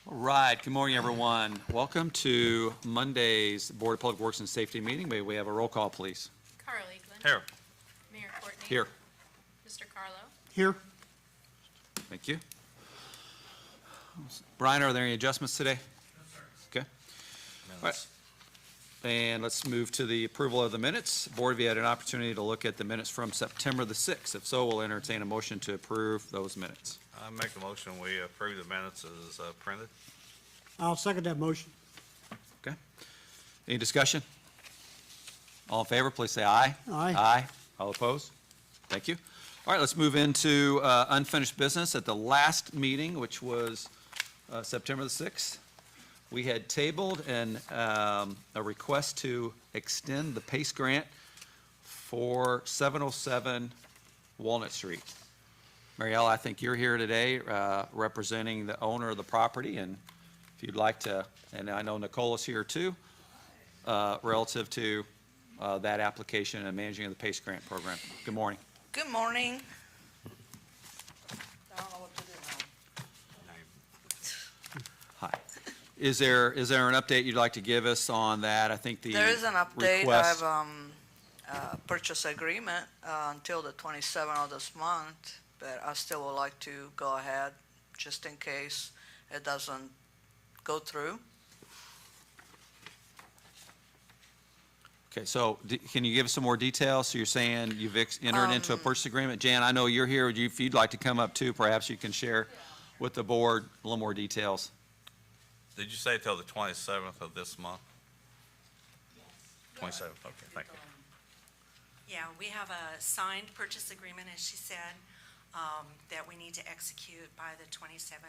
All right, good morning, everyone. Welcome to Monday's Board of Public Works and Safety meeting. May we have a roll call, please? Carl Eaglin. Here. Mayor Courtney. Here. Mr. Carlo. Here. Thank you. Brian, are there any adjustments today? No, sir. Okay. All right. And let's move to the approval of the minutes. Board, have you had an opportunity to look at the minutes from September the 6th? If so, we'll entertain a motion to approve those minutes. I make a motion, we approve the minutes as printed. I'll second that motion. Okay. Any discussion? All in favor, please say aye. Aye. Aye. All opposed? Thank you. All right, let's move into unfinished business. At the last meeting, which was September the 6th, we had tabled a request to extend the PACE grant for 707 Walnut Street. Marielle, I think you're here today representing the owner of the property, and if you'd like to, and I know Nicola's here too, relative to that application and managing of the PACE grant program. Good morning. Good morning. I don't know what to do now. Hi. Is there an update you'd like to give us on that? I think the There is an update. request- I have a purchase agreement until the 27th of this month, but I still would like to go ahead just in case it doesn't go through. Okay, so can you give us some more details? So you're saying you've entered into a purchase agreement. Jan, I know you're here. If you'd like to come up too, perhaps you can share with the board a little more details. Did you say till the 27th of this month? 27th, okay, thank you. Yeah, we have a signed purchase agreement, as she said, that we need to execute by the 27th.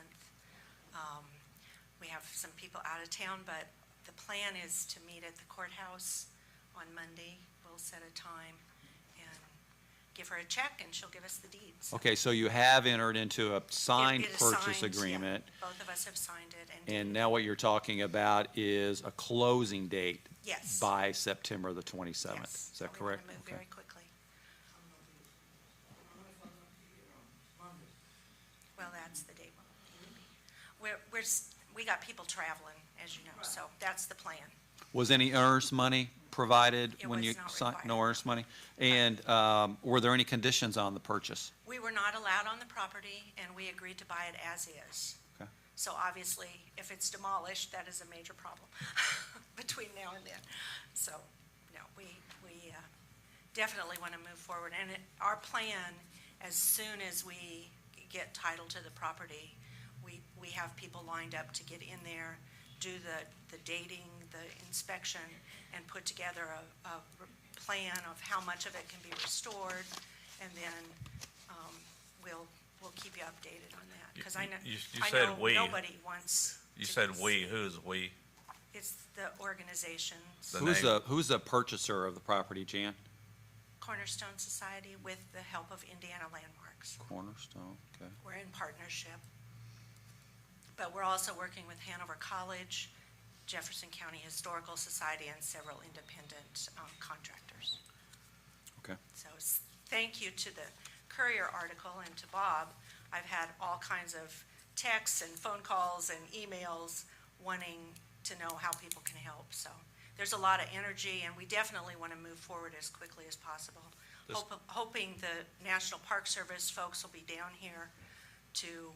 We have some people out of town, but the plan is to meet at the courthouse on Monday. We'll set a time and give her a check, and she'll give us the deeds. Okay, so you have entered into a signed It is purchase signed, yeah. agreement, Both of us have signed it, and now what you're talking about is a closing date yes. by September the 27th. Yes. Is that So correct? We want to move Okay. very quickly. Well, that's the date. We got people traveling, as you know, so that's the plan. Was any earnest money provided It when was you not signed? required. No earnest money? And were there any conditions on the purchase? We were not allowed on the property, and we agreed to buy it as is. Okay. So obviously, if it's demolished, that is a major problem between now and then. So, no, we definitely want to move forward. And our plan, as soon as we get title to the property, we have people lined up to get in there, do the dating, the inspection, and put together a plan of how much of it can be restored, and then we'll keep you updated on that, because I know, You said we. Nobody wants. You to said be- we, who's we? It's the organizations, The name. Who's the purchaser of the property, Jan? Cornerstone Society, with the help of Indiana Landmarks. Cornerstone, okay. We're in partnership. But we're also working with Hanover College, Jefferson County Historical Society, and several independent contractors. Okay. So thank you to the Courier article and to Bob. I've had all kinds of texts and phone calls and emails wanting to know how people can help. So there's a lot of energy, and we definitely want to move forward as quickly as possible. This- Hoping the National Park Service folks will be down here to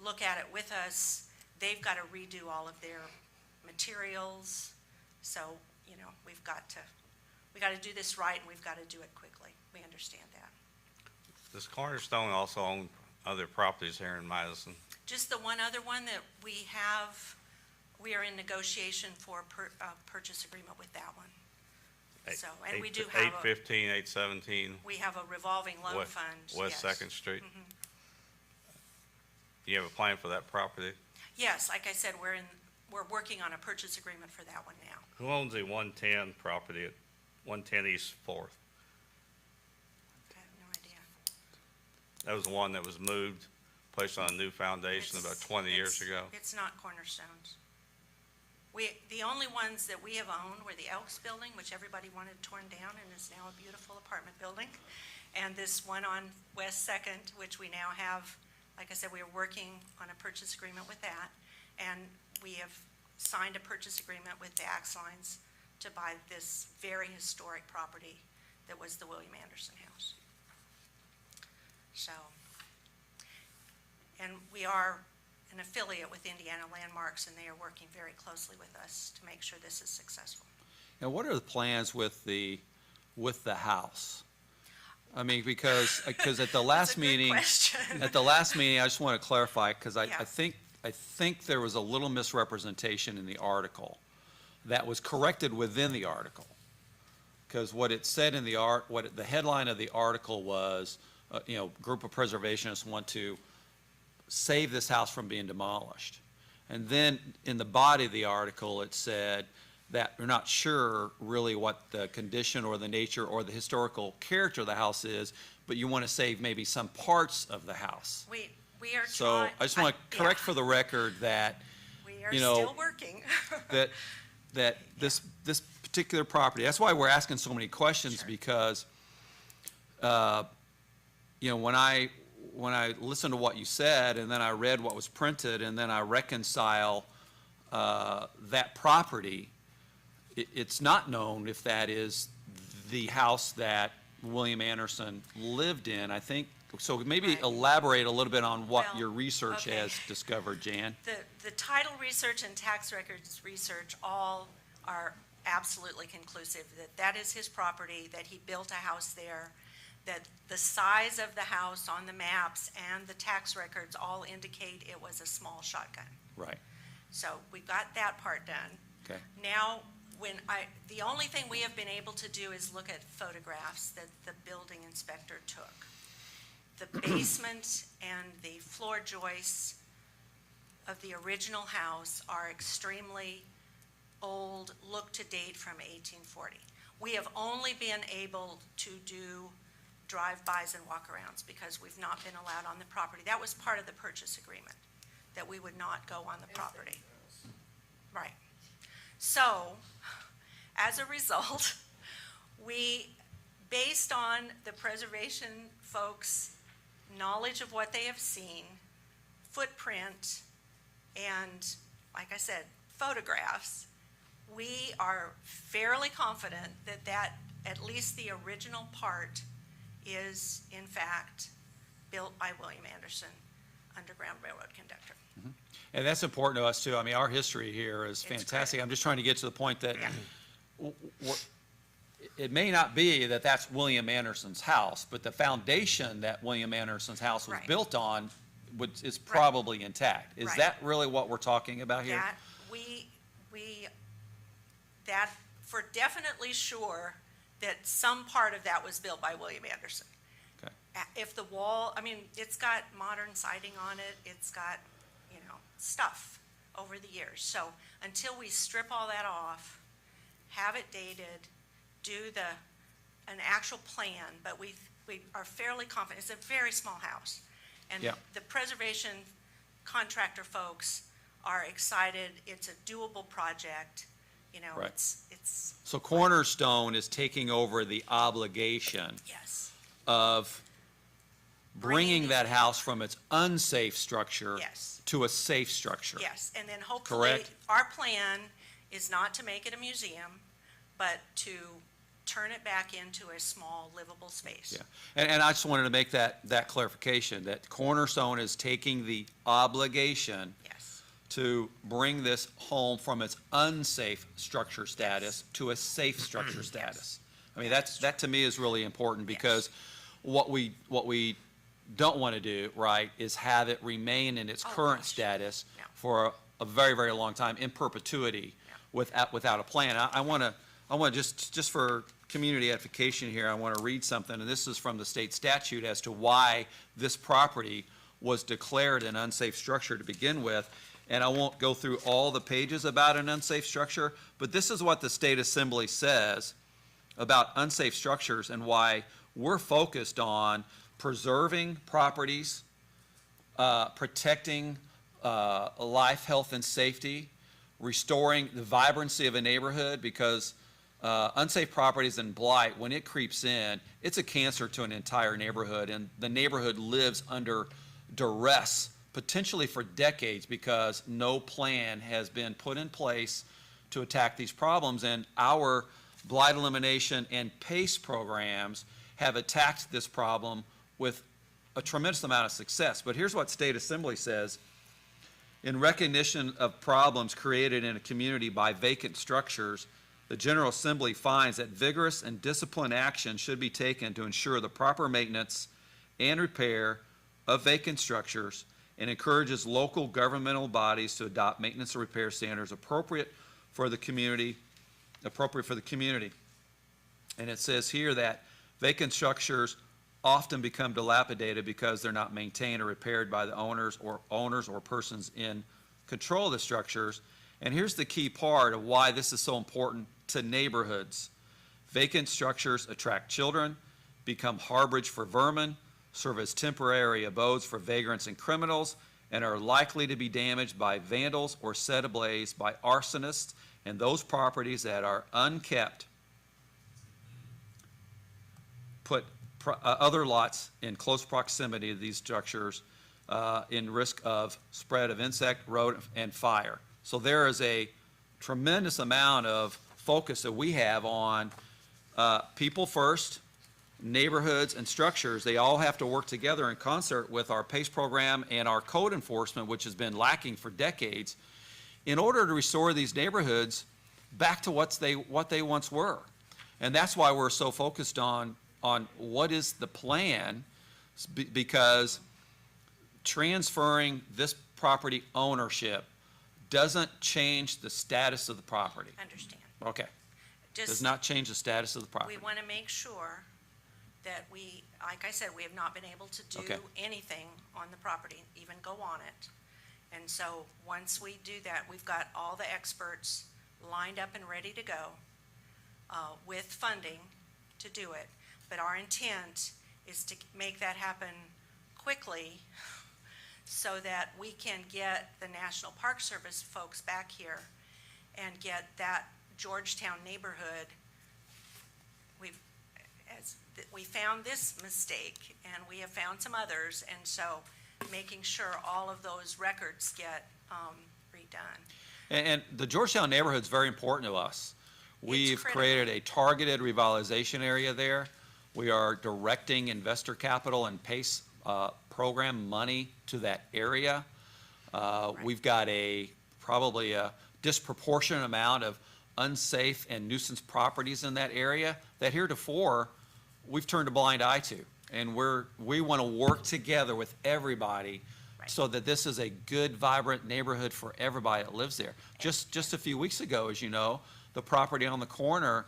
look at it with us. They've got to redo all of their materials. So, we've got to do this right, and we've got to do it quickly. We understand that. Does Cornerstone also own other properties here in Madison? Just the one other one that we are in negotiation for a purchase agreement with that one. So, and we do have 815, 817 we have a revolving loan West, fund. West yes. 2nd Street? Mhm. Do you have a plan for that property? Yes, like I said, we're working on a purchase agreement for that one now. Who owns the 110 property at 110 East 4th? I have no idea. That was the one that was moved, placed on a new foundation about 20 years ago. It's not Cornerstones. The only ones that we have owned were the Elks Building, which everybody wanted torn down and is now a beautiful apartment building. And this one on West 2nd, which we now have, like I said, we are working on a purchase agreement with that. And we have signed a purchase agreement with the Axlines to buy this very historic property that was the William Anderson house. So, and we are an affiliate with Indiana Landmarks, and they are working very closely with us to make sure this is successful. And what are the plans with the house? I mean, because at the last That's a good meeting, question. at the last meeting, I just want to clarify, because I Yeah. think there was a little misrepresentation in the article that was corrected within the article. Because what it said in the headline of the article was, group of preservationists want to save this house from being demolished. And then in the body of the article, it said that we're not sure really what the condition or the nature or the historical character of the house is, but you want to save maybe some parts of the house. We are So trying. I just want to correct yeah, for the record that, we are you know, still working. that this particular property, that's why we're asking so many questions, Sure. because, when I listened to what you said, and then I read what was printed, and then I reconcile that property, it's not known if that is the house that William Anderson lived in, I think. So maybe Right. elaborate a little bit on what Well, your research okay. has discovered, Jan. The title research and tax records research all are absolutely conclusive that that is his property, that he built a house there, that the size of the house on the maps and the tax records all indicate it was a small shotgun. Right, So we got that part done. okay. Now, the only thing we have been able to do is look at photographs that the building inspector took. The basement and the floor joists of the original house are extremely old, look to date from 1840. We have only been able to do drive-bys and walk-arounds because we've not been allowed on the property. That was part of the purchase agreement, that we would not go on the property. Right. So, as a result, based on the preservation folks' knowledge of what they have seen, footprint, and, like I said, photographs, we are fairly confident that at least the original part is, in fact, built by William Anderson, Underground Railroad conductor. And that's important to us, too. I mean, our history here is It's fantastic. great. I'm just trying to get to the point that Yeah. it may not be that that's William Anderson's house, but the foundation that William Anderson's house was Right. built on is probably intact. Is Right. that really what we're talking about here? That, that for definitely sure that some part of that was built by William Anderson. Okay. If the wall, I mean, it's got modern siding on it, it's got, stuff over the years. So until we strip all that off, have it dated, do an actual plan, but we are fairly confident, it's a very small house. And Yeah. the preservation contractor folks are excited, it's a doable project, Right. it's, So Cornerstone is taking over the obligation yes, of bringing Bringing that house from its unsafe structure Yes. to a safe structure. yes. And then hopefully, Correct. our plan is not to make it a museum, but to turn it back into a small livable space. Yeah, and I just wanted to make that clarification, that Cornerstone is taking the obligation Yes, to bring this home from its unsafe structure status to a safe structure status. I mean, that to me is really important, because what we don't want to do, right, is have it remain in its Oh, current gosh. status No. for a very, very long time, in perpetuity, Yeah. without a plan. I want to just for community edification here, I want to read something, and this is from the state statute as to why this property was declared an unsafe structure to begin with. And I won't go through all the pages about an unsafe structure, but this is what the state assembly says about unsafe structures and why we're focused on preserving properties, protecting life, health, and safety, restoring the vibrancy of a neighborhood, because unsafe properties in Blight, when it creeps in, it's a cancer to an entire neighborhood, and the neighborhood lives under duress potentially for decades because no plan has been put in place to attack these problems. And our blight elimination and PACE programs have attacked this problem with a tremendous amount of success. But here's what State Assembly says. In recognition of problems created in a community by vacant structures, the General Assembly finds that vigorous and disciplined action should be taken to ensure the proper maintenance and repair of vacant structures and encourages local governmental bodies to adopt maintenance and repair standards appropriate for the community. And it says here that vacant structures often become dilapidated because they're not maintained or repaired by the owners or persons in control of the structures. And here's the key part of why this is so important to neighborhoods. Vacant structures attract children, become harborage for vermin, serve as temporary abodes for vagrants and criminals, and are likely to be damaged by vandals or set ablaze by arsonists, and those properties that are unkept put other lots in close proximity to these structures in risk of spread of insect, rodent, and fire. So there is a tremendous amount of focus that we have on people first, neighborhoods, and structures. They all have to work together in concert with our PACE program and our code enforcement, which has been lacking for decades, in order to restore these neighborhoods back to what they once were. And that's why we're so focused on what is the plan, because transferring this property ownership doesn't change the status of the property. Understand. Okay. Does Just, not change the status of the property. we want to make sure that we, like I said, we have not been able to do Okay. anything on the property, even go on it. And so, once we do that, we've got all the experts lined up and ready to go with funding to do it. But our intent is to make that happen quickly so that we can get the National Park Service folks back here and get that Georgetown neighborhood. We found this mistake, and we have found some others, and so making sure all of those records get redone. And the Georgetown neighborhood is very important to us. We've critical. created a targeted revitalization area there. We are directing investor capital and PACE program money to that area. We've got probably a disproportionate amount of unsafe and nuisance properties in that area that heretofore we've turned a blind eye to. And we want to work together with everybody Right. so that this is a good, vibrant neighborhood for everybody that lives there. Just a few weeks ago, as you know, the property on the corner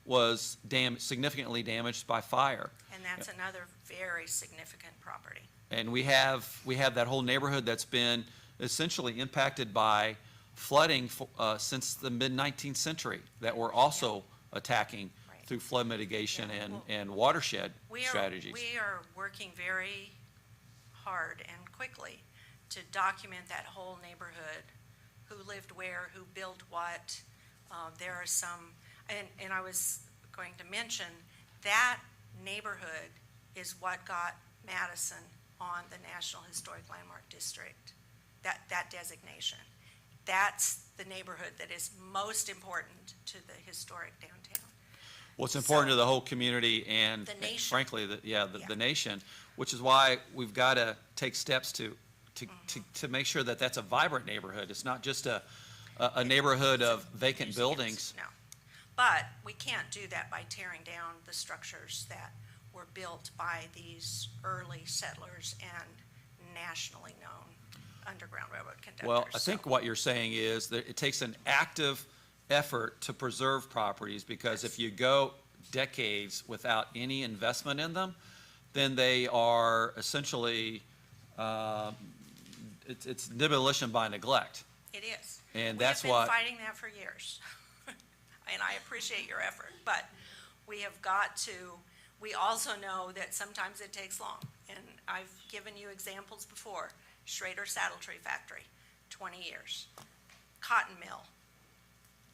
was significantly damaged by fire. And that's another very significant property. And we have that whole neighborhood that's been essentially impacted by flooding since the mid-19th century that we're also attacking Right. through flood mitigation Yeah, well, and watershed strategies. We are working very hard and quickly to document that whole neighborhood, who lived where, who built what. There are some, and I was going to mention, that neighborhood is what got Madison on the National Historic Landmark District, that designation. That's the neighborhood that is most important to the historic downtown. Well, it's important to the whole community and The nation. frankly, the Yeah. nation, which is why we've got to take steps to make sure that that's a vibrant neighborhood. It's not just a neighborhood of vacant Museums, buildings. No. But we can't do that by tearing down the structures that were built by these early settlers and nationally known Underground Railroad conductors. Well, I So- think what you're saying is that it takes an active effort to preserve properties, because if you go decades without any investment in them, then they are essentially, it's demolition by neglect. It is. And that's what- We have been fighting that for years. And I appreciate your effort, but we have got to, we also know that sometimes it takes long. And I've given you examples before. Schrader Saddle Tree Factory, 20 years. Cotton Mill,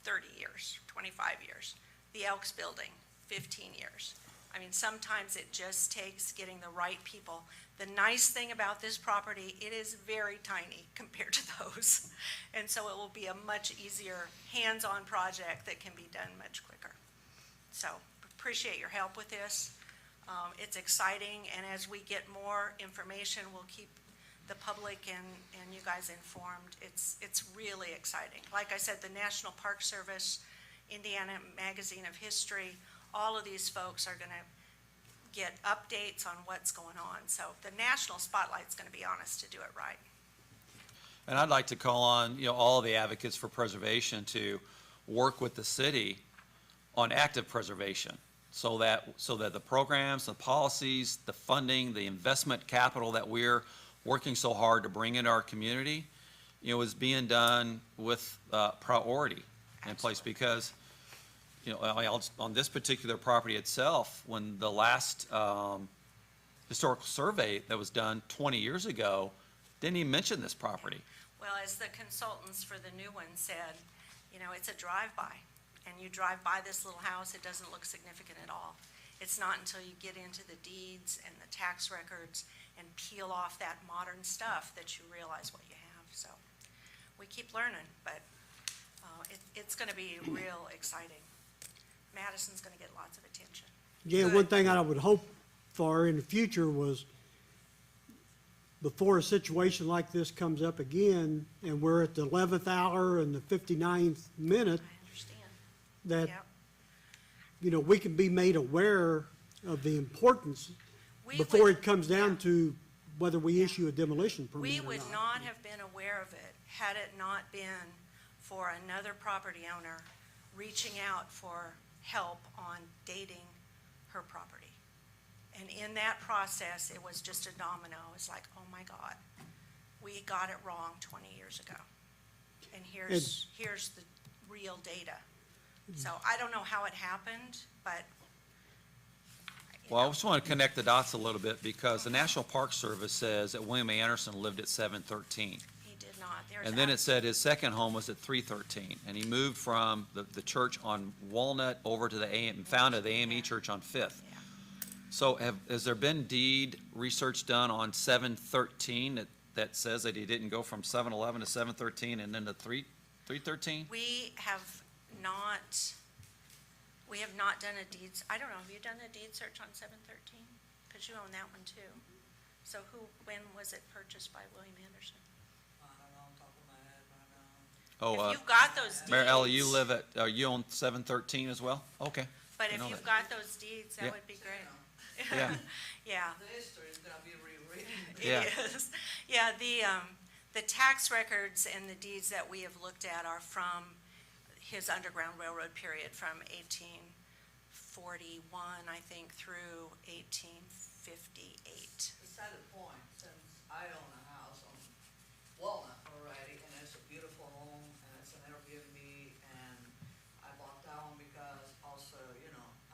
30 years, 25 years. The Elks Building, 15 years. I mean, sometimes it just takes getting the right people. The nice thing about this property, it is very tiny compared to those. And so it will be a much easier hands-on project that can be done much quicker. So appreciate your help with this. It's exciting, and as we get more information, we'll keep the public and you guys informed. It's really exciting. Like I said, the National Park Service, Indiana Magazine of History, all of these folks are gonna get updates on what's going on. So the national spotlight's gonna be on us to do it right. And I'd like to call on, all of the advocates for preservation to work with the city on active preservation, so that the programs, the policies, the funding, the investment capital that we're working so hard to bring into our community, is being done with priority in place. Because, on this particular property itself, when the last historical survey that was done 20 years ago didn't even mention this property. Well, as the consultants for the new one said, it's a drive-by. And you drive by this little house, it doesn't look significant at all. It's not until you get into the deeds and the tax records and peel off that modern stuff that you realize what you have. So we keep learning, but it's going to be real exciting. Madison's going to get lots of attention. Yeah, one thing I would hope for in the future was, before a situation like this comes up again, and we're at the 11th hour and the 59th minute, I understand. that, Yep. We can be made aware of the importance We before would- it comes down yeah. to whether we issue a demolition permit We or would not have been aware of it had it not been for another property owner reaching out for help on dating her property. And in that process, it was just a domino. It's like, oh my God, we got it wrong 20 years ago. And here's the real data. So I don't know how it happened, but. Well, I just want to connect the dots a little bit, because the National Park Service says that William Anderson lived at 713. He did not. There's And then it said his second home was at 313, and he moved from the church on Walnut over to the AM, founded the AME Church on Fifth. Yeah. So has there been deed research done on 713 that says that he didn't go from 711 to 713 and then to 313? We have not done a deeds, I don't know, have you done a deed search on 713? Because you own that one too. So when was it purchased by William Anderson? I don't know, on top of my head right now. Oh, If you've got those deeds. Mary Ella, you own 713 as well? Okay. But I if know you've that. got those deeds, that Yeah. would be great. Yeah. Yeah, The history is gonna be rewritten. Yeah. it is. Yeah, the tax records and the deeds that we have looked at are from his Underground Railroad period, from 1841, I think, through 1858. Beside the point, since I own a house on Walnut already, and it's a beautiful home, and it's an Airbnb, and I bought that one because also,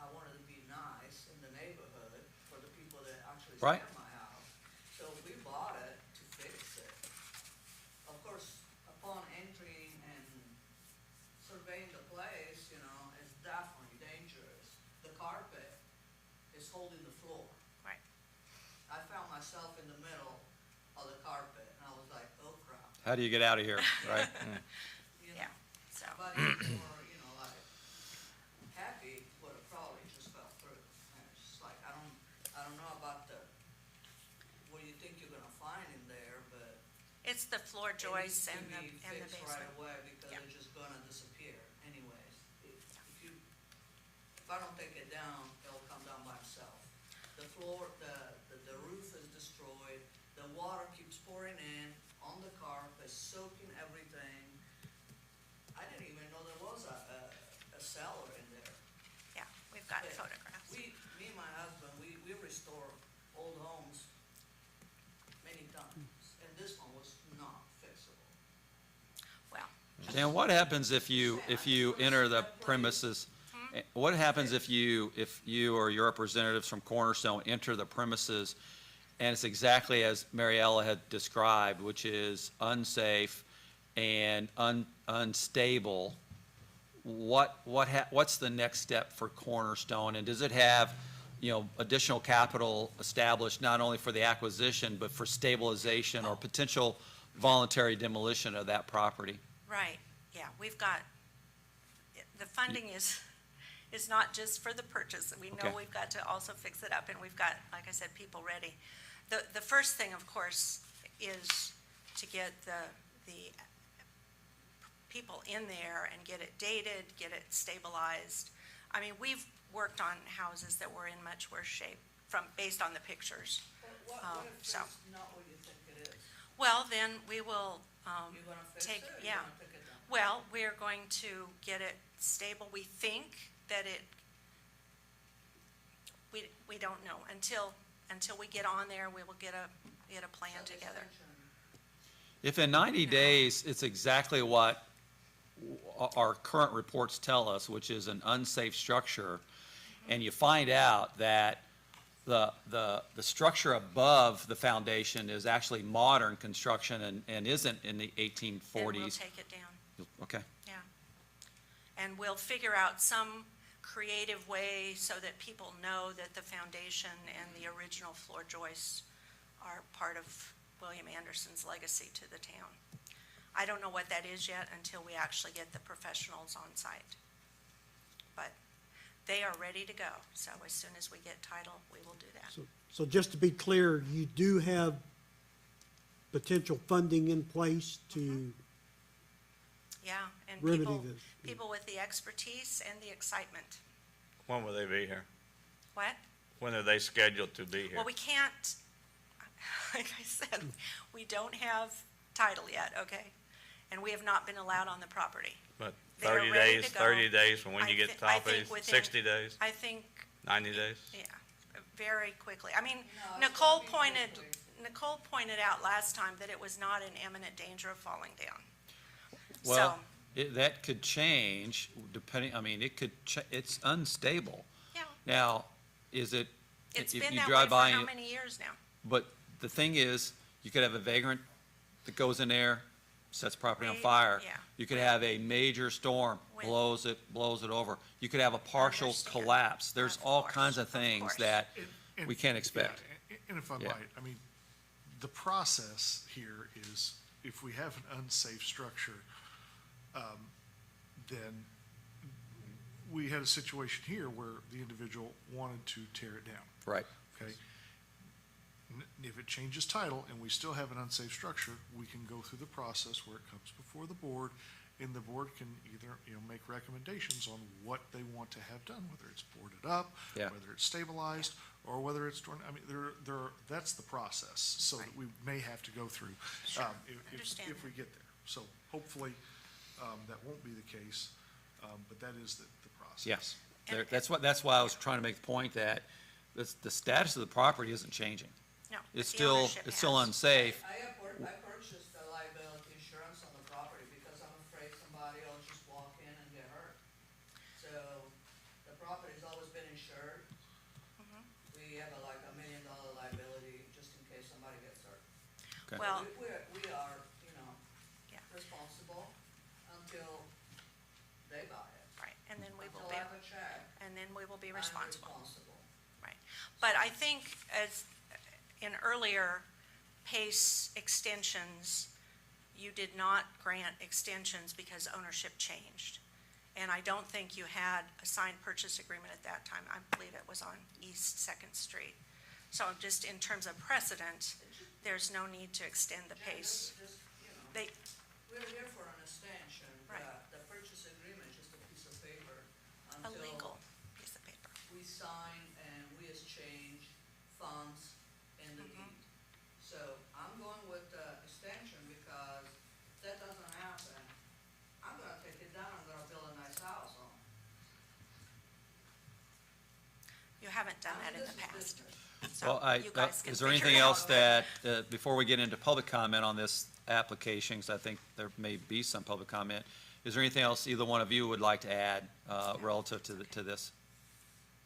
I wanted to be nice in the neighborhood for the people that actually stay Right. at my house. So we bought it to fix it. Of course, upon entering and surveying the place, it's definitely dangerous. The carpet is holding the floor. Right. I found myself in the middle of the carpet, and I was like, oh crap. How do you get out of here, right? You know? Yeah, so, But if you were, like, happy, would have probably just fell through. And it's just like, I don't know about what you think you're gonna find in there, but it's the floor it joists needs and to the be basement. fixed right away, because Yeah. it's just gonna disappear anyways. If I don't take it down, it'll come down by itself. The floor, the roof is destroyed, the water keeps pouring in on the carpet, soaking everything. I didn't even know there was a cellar in there. Yeah, we've got But photographs. me and my husband, we restore old homes many times, and this one was not fixable. Well, Dan, what happens if you enter the premises? What happens if you or your representatives from Cornerstone enter the premises and it's exactly as Mariella had described, which is unsafe and unstable? What's the next step for Cornerstone? And does it have additional capital established not only for the acquisition, but for stabilization or potential voluntary demolition of that property. Right, yeah, we've got, the funding is not just for the purchase. We know Okay. we've got to also fix it up, and we've got, like I said, people ready. The first thing, of course, is to get the people in there and get it dated, get it stabilized. I mean, we've worked on houses that were in much worse shape based on the pictures. What if it's so- not what you think it is? Well, then we will, You're gonna fix take, it or yeah. you're gonna take it down? Well, we're going to get it stable. We think that we don't know. Until we get on there, we will get a plan So together. extension, If in 90 days, it's exactly what our current reports tell us, which is an unsafe structure, and you find out that the structure above the foundation is actually modern construction and isn't in the 1840s. Then we'll take it down, Okay, yeah. And we'll figure out some creative way so that people know that the foundation and the original floor joists are part of William Anderson's legacy to the town. I don't know what that is yet until we actually get the professionals on site. But they are ready to go, so as soon as we get title, we will do that. So just to be clear, you do have potential funding in place to Yeah, and remedy people, this. people with the expertise and the excitement. When will they be here? What? When are they scheduled to be here? Well, we can't, like I said, we don't have title yet, okay? And we have not been allowed on the property. But they are 30 ready days, to go. 30 days from when I you get thi- I think copies, within- 60 days, I think, 90 days? yeah, very quickly. I mean, No, it's Nicole gonna be pointed, quickly. Nicole pointed out last time that it was not in imminent danger of falling down. well, So, that could change depending, I mean, it's unstable. yeah, Now, is it, it's if been you that way drive for by, how and- many years now? but the thing is, you could have a vagrant that goes in there, sets property on We- fire. yeah. You could have a major storm, When- blows it over. You could have a partial Understand. collapse. There's Of all course, kinds of of things course. that And- we can't expect. yeah, and if I Yeah. might, I mean, the process here is, if we have an unsafe structure, then we had a situation here where the individual wanted to tear it down, Right. okay? If it changes title and we still have an unsafe structure, we can go through the process where it comes before the board, and the board can either, make recommendations on what they want to have done, whether it's boarded up, Yeah. whether it's stabilized, or whether it's, I mean, that's the process, so that we may have to go through. Sure, if understand we get there. So hopefully, that won't be the case, but that is the process. Yes. And- That's why I was trying to make the point that the status of the property isn't changing. No. It's but the still, ownership it's still has. unsafe. I purchased the liability insurance on the property because I'm afraid somebody will just walk in and get hurt. So the property's always been insured. Mm-hmm. We have like $1 million liability just in case somebody gets hurt. Okay. Well, We are, Yeah. responsible until they buy it. right, and then we will Until be, I have a check, and then we will be I'm responsible. responsible. Right. But I think as in earlier PACE extensions, you did not grant extensions because ownership changed. And I don't think you had a signed purchase agreement at that time. I believe it was on East Second Street. So just in terms of precedent, there's no need to extend the Yeah, PACE. just, They, we're here for an extension. Right. The purchase agreement is just a piece of paper a until legal piece of paper. we sign and we exchange funds in the Mm-hmm. deed. So I'm going with the extension because if that doesn't happen, I'm gonna take it down, I'm gonna build a nice house on it. You haven't done I that mean, in the this is past. business. So Well, you guys can is there figure anything it out. else that, before we get into public comment on this application, 'cause I think there may be some public comment, is there anything else either one of you would like to add relative to this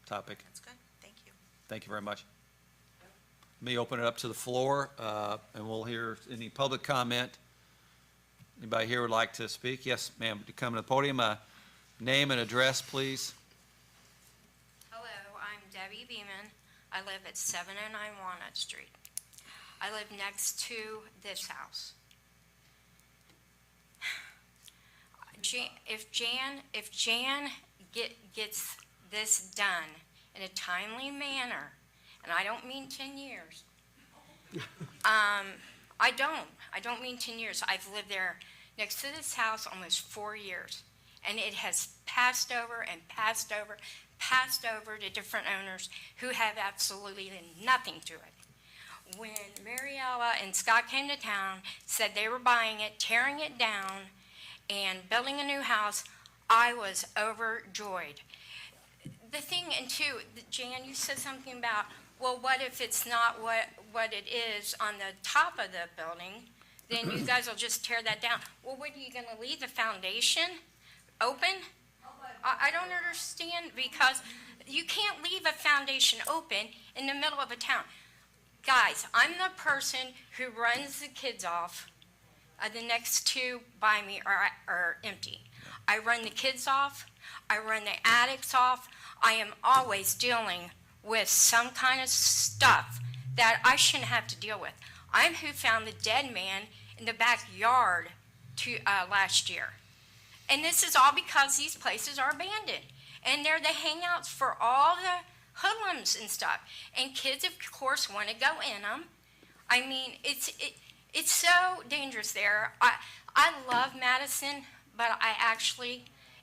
topic? That's good, thank you. Thank you very much. Let me open it up to the floor, and we'll hear any public comment. Anybody here would like to speak? Yes, ma'am, would you come to the podium? Name and address, please. Hello, I'm Debbie Beeman. I live at 709 Walnut Street. I live next to this house. If Jan gets this done in a timely manner, and I don't mean 10 years. I don't mean 10 years. I've lived there next to this house almost 4 years. And it has passed over and passed over to different owners who have absolutely nothing to it. When Mariella and Scott came to town, said they were buying it, tearing it down, and building a new house, I was overjoyed. The thing, and two, Jan, you said something about, well, what if it's not what it is on the top of the building? Then you guys will just tear that down. Well, what are you gonna leave the foundation open? I don't understand, because you can't leave a foundation open in the middle of a town. Guys, I'm the person who runs the kids off. The next two by me are empty. I run the kids off. I run the addicts off. I am always dealing with some kind of stuff that I shouldn't have to deal with. I'm who found the dead man in the backyard last year. And this is all because these places are abandoned. And they're the hangouts for all the hoodlums and stuff. And kids, of course, want to go in them. I mean, it's so dangerous there. I love Madison, but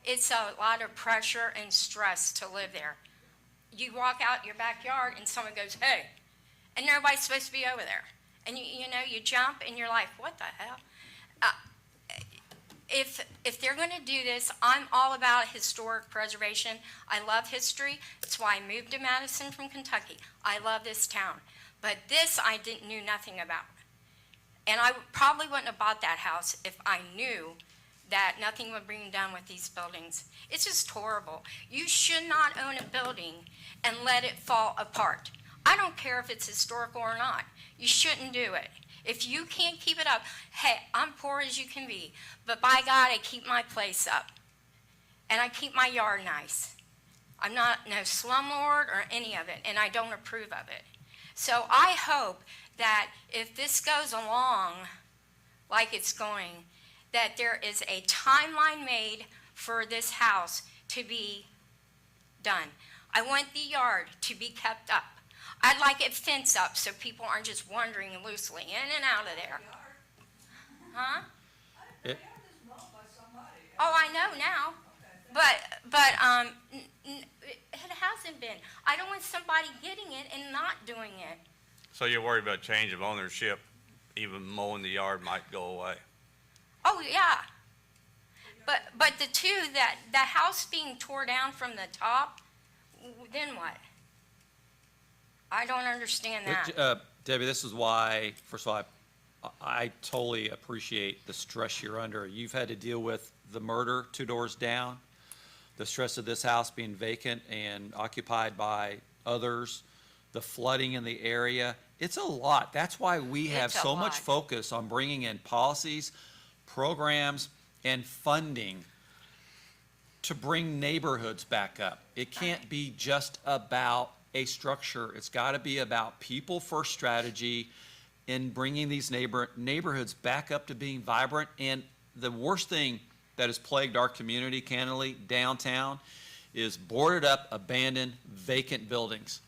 it's a lot of pressure and stress to live there. You walk out your backyard and someone goes, hey, and nobody's supposed to be over there. And you jump and you're like, what the hell? If they're going to do this, I'm all about historic preservation. I love history. That's why I moved to Madison from Kentucky. I love this town. But this I knew nothing about. And I probably wouldn't have bought that house if I knew that nothing would be done with these buildings. It's just horrible. You should not own a building and let it fall apart. I don't care if it's historical or not. You shouldn't do it. If you can't keep it up, hey, I'm poor as you can be, but by God, I keep my place up. And I keep my yard nice. I'm not no slumlord or any of it, and I don't approve of it. So I hope that if this goes along like it's going, that there is a timeline made for this house to be done. I want the yard to be kept up. I'd like it fenced up so people aren't just wandering loosely in and out of there. Huh? It- Oh, I know now. But it hasn't been. I don't want somebody getting it and not doing it. So you're worried about change of ownership, even mowing the yard might go away? Oh, yeah. But the house being tore down from the top, then what? I don't understand that. Debbie, this is why, first of all, I totally appreciate the stress you're under. You've had to deal with the murder 2 doors down, the stress of this house being vacant and occupied by others, the flooding in the area. It's a lot. That's why we have It's a so much lot. focus on bringing in policies, programs, and funding to bring neighborhoods back up. It can't be just about a structure. It's got to be about people-first strategy in bringing these neighborhoods back up to being vibrant. And the worst thing that has plagued our community, candidly, downtown, is boarded up, abandoned, vacant buildings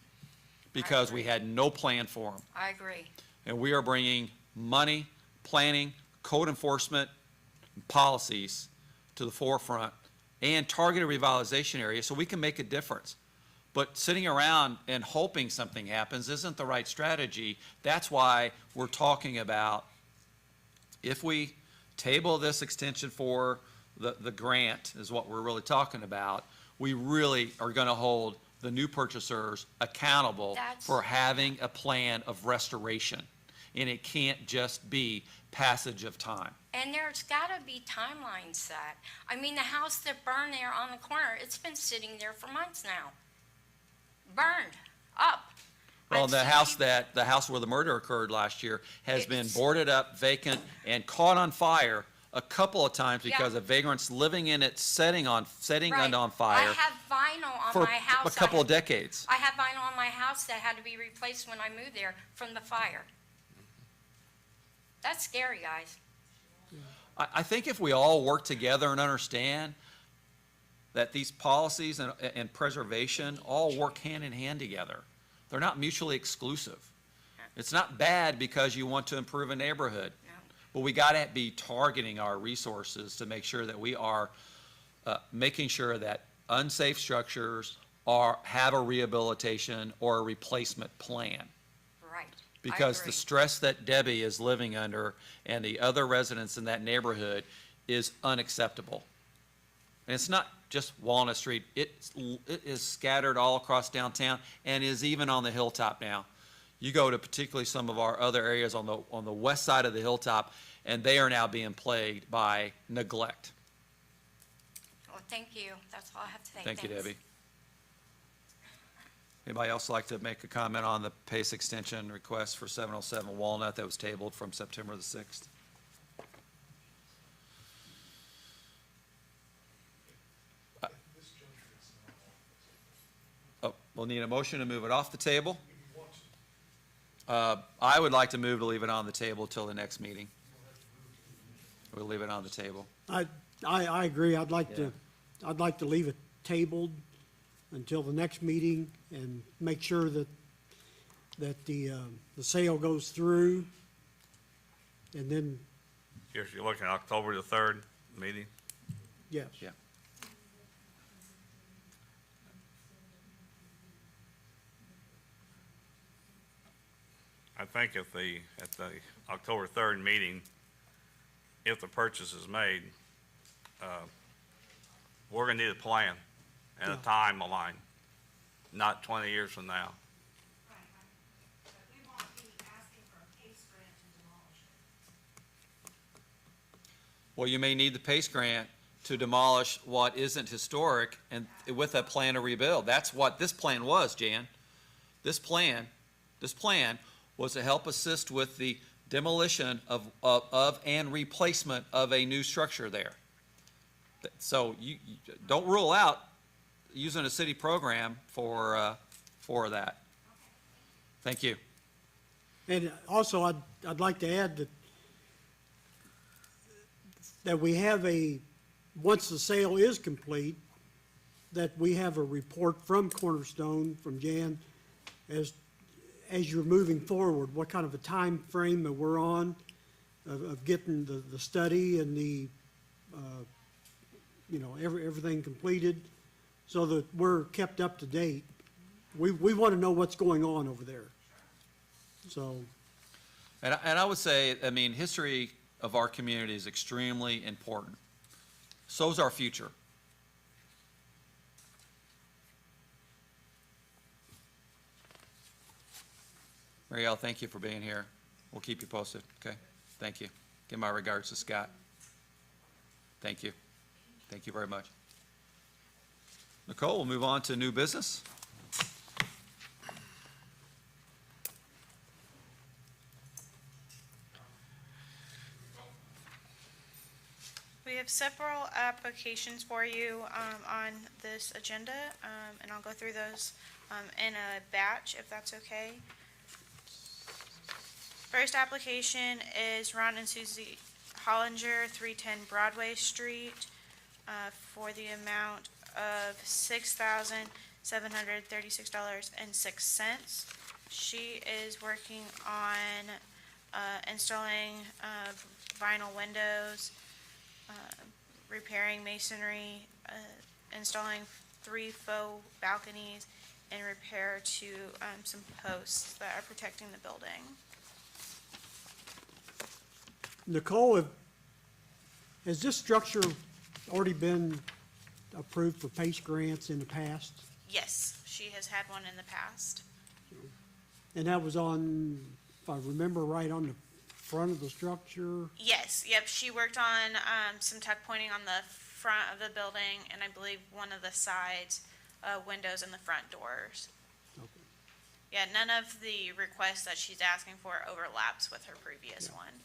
because we had no plan for them. I agree. And we are bringing money, planning, code enforcement, policies to the forefront and targeted revitalization areas so we can make a difference. But sitting around and hoping something happens isn't the right strategy. That's why we're talking about, if we table this extension for the grant is what we're really talking about, we really are going to hold the new purchasers accountable for having a plan of restoration. And it can't just be passage of time. And there's got to be timelines set. I mean, the house that burned there on the corner, it's been sitting there for months now. Burned up. Well, I've the seen house where the murder occurred last year has been It's- boarded up, vacant, and caught on fire a couple of times because Yeah. of vagrants living in it, setting Right. it on fire. I have vinyl vinyl on for my house. a couple of decades. I have vinyl on my house that had to be replaced when I moved there from the fire. That's scary, guys. I think if we all work together and understand that these policies and preservation all work hand in hand together. They're not mutually exclusive. It's not bad because you want to improve a neighborhood. No. But we got to be targeting our resources to make sure that we are making sure that unsafe structures have a rehabilitation or a replacement plan. Right. Because I the agree. stress that Debbie is living under and the other residents in that neighborhood is unacceptable. And it's not just Walnut Street, it is scattered all across downtown and is even on the hilltop now. You go to particularly some of our other areas on the west side of the hilltop, and they are now being plagued by neglect. Well, thank you. That's all I have to say. Thank you, Thanks. Debbie. Anybody else like to make a comment on the PACE extension request for 707 Walnut that was tabled from September the 6th? Oh, we'll need a motion to move it off the table. I would like to move to leave it on the table till the next meeting. We'll leave it on the table. I agree. I'd like to leave it tabled until the next meeting and make sure that the sale goes through. And then, You're looking at October the 3rd meeting? yes. Yeah. I think at the October 3rd meeting, if the purchase is made, we're gonna need a plan and a timeline, not 20 years from now. But we won't be asking for a PACE grant to demolish it. Well, you may need the PACE grant to demolish what isn't historic and with a plan to rebuild. That's what this plan was, Jan. This plan was to help assist with the demolition of and replacement of a new structure there. So you don't rule out using a city program for that. Thank you. And also, I'd like to add that we have once the sale is complete, that we have a report from Cornerstone, from Jan, as you're moving forward, what kind of a time frame that we're on of getting the study and the, everything completed, so that we're kept up to date. We want to know what's going on over there. So, And I would say, I mean, history of our community is extremely important. So is our future. Marielle, thank you for being here. We'll keep you posted, okay? Thank you. Give my regards to Scott. Thank you. Thank you very much. Nicole, we'll move on to new business. We have several applications for you on this agenda, and I'll go through those in a batch, if that's okay. First application is Ron and Susie Hollinger, 310 Broadway Street, for the amount of $6,736.06. She is working on installing vinyl windows, repairing masonry, installing 3 faux balconies, and repair to some posts that are protecting the building. Nicole, has this structure already been approved for PACE grants in the past? Yes, she has had one in the past. And that was on, if I remember right, on the front of the structure? Yes, yep, she worked on some tuck pointing on the front of the building, and I believe one of the sides windows in the front doors. Okay. Yeah, none of the requests that she's asking for overlaps with her previous Yeah. one.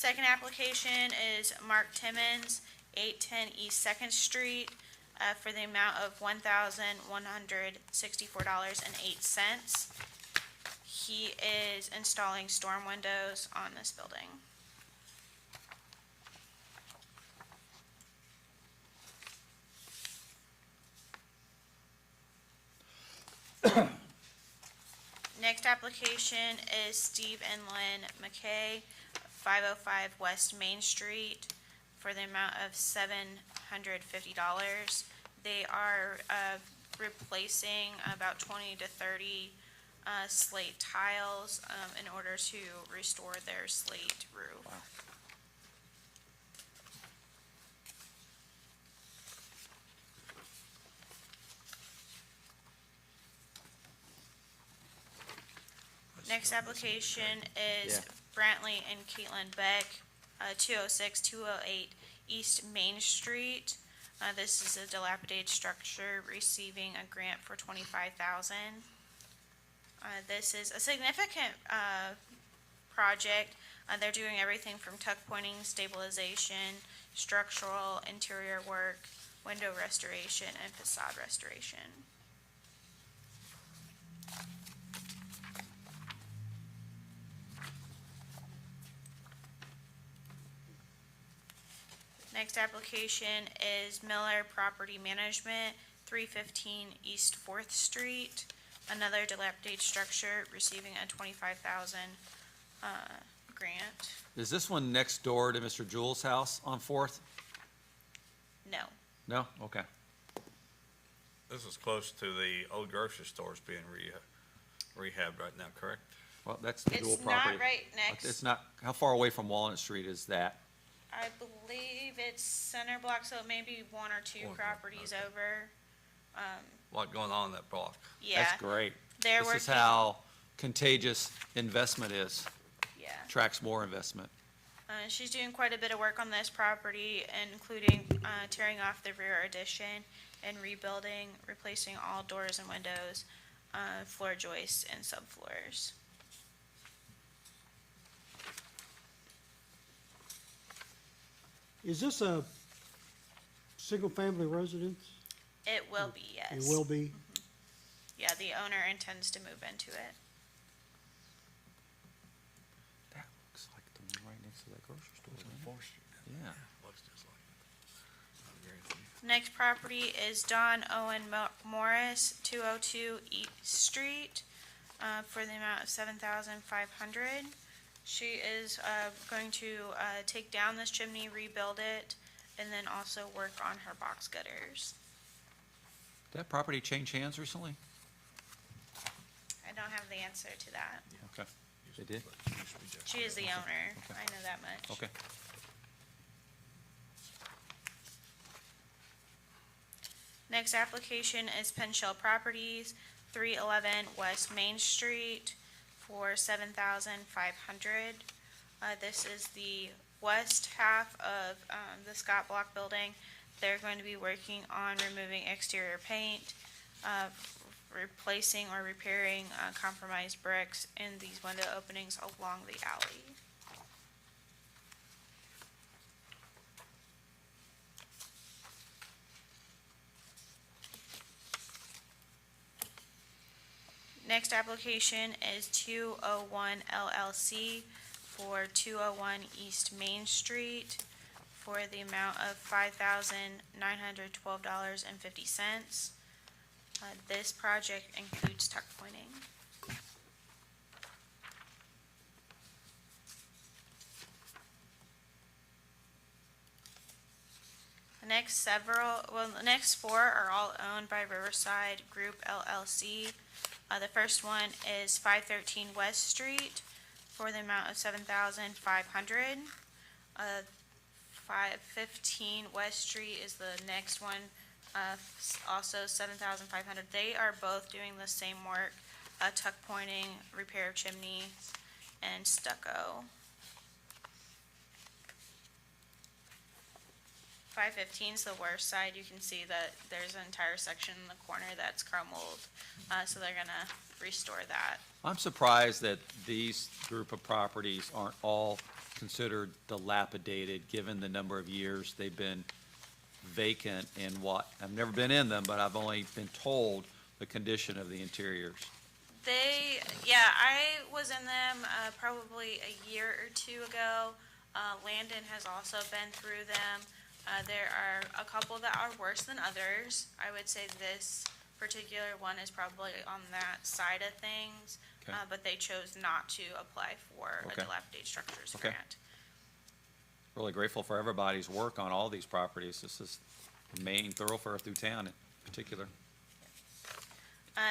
Second application is Mark Timmons, 810 East Second Street, for the amount of $1,164.08. He is installing storm windows on this building. Next application is Steve and Lynn McKay, 505 West Main Street, for the amount of $750. They are replacing about 20 to 30 slate tiles in order to restore their slate roof. Next application is Yeah. Brantley and Caitlin Beck, 206, 208 East Main Street. This is a dilapidated structure receiving a grant for $25,000. This is a significant project. They're doing everything from tuck pointing, stabilization, structural, interior work, window restoration, and facade restoration. Next application is Miller Property Management, 315 East 4th Street. Another dilapidated structure receiving a $25,000 grant. Is this one next door to Mr. Jewell's house on Fourth? No. No? Okay. This is close to the old grocery stores being rehabbed right now, correct? Well, that's the Jewell It's property. not right next. It's not, how far away from Walnut Street is that? I believe it's center block, so it may be one or two Okay, properties okay. over. A lot going on in that block. Yeah. That's great. They're This is working- how contagious investment is, Yeah. attracts more investment. She's doing quite a bit of work on this property, including tearing off the rear addition and rebuilding, replacing all doors and windows, floor joists and subfloors. Is this a single-family residence? It will be, yes. It will be? Yeah, the owner intends to move into it. That looks like the one right next to that grocery store, doesn't it? Yeah. Looks just like it. I agree with you. Next property is Dawn Owen Morris, 202 East Street, for the amount of $7,500. She is going to take down this chimney, rebuild it, and then also work on her box gutters. Did that property change hands recently? I don't have the answer to that. Okay. They did? She is the owner, I know that much. Okay. Next application is Penshell Properties, 311 West Main Street, for $7,500. This is the west half of the Scott Block building. They're going to be working on removing exterior paint, replacing or repairing compromised bricks in these window openings along the alley. Next application is 201 LLC for 201 East Main Street for the amount of $5,912.50. This project includes tuck pointing. The next four are all owned by Riverside Group LLC. The first one is 513 West Street for the amount of $7,500. 515 West Street is the next one, also $7,500. They are both doing the same work, tuck pointing, repair of chimneys, and stucco. 515 is the worst side. You can see that there's an entire section in the corner that's crumbled. So they're gonna restore that. I'm surprised that these group of properties aren't all considered dilapidated, given the number of years they've been vacant and what, I've never been in them, but I've only been told the condition of the interiors. I was in them probably a year or two ago. Landon has also been through them. There are a couple that are worse than others. I would say this particular one is probably on that side of things, Okay. but they chose not to apply for a Okay. dilapidated structures Okay. grant. Really grateful for everybody's work on all these properties. This is the main thoroughfare through town in particular.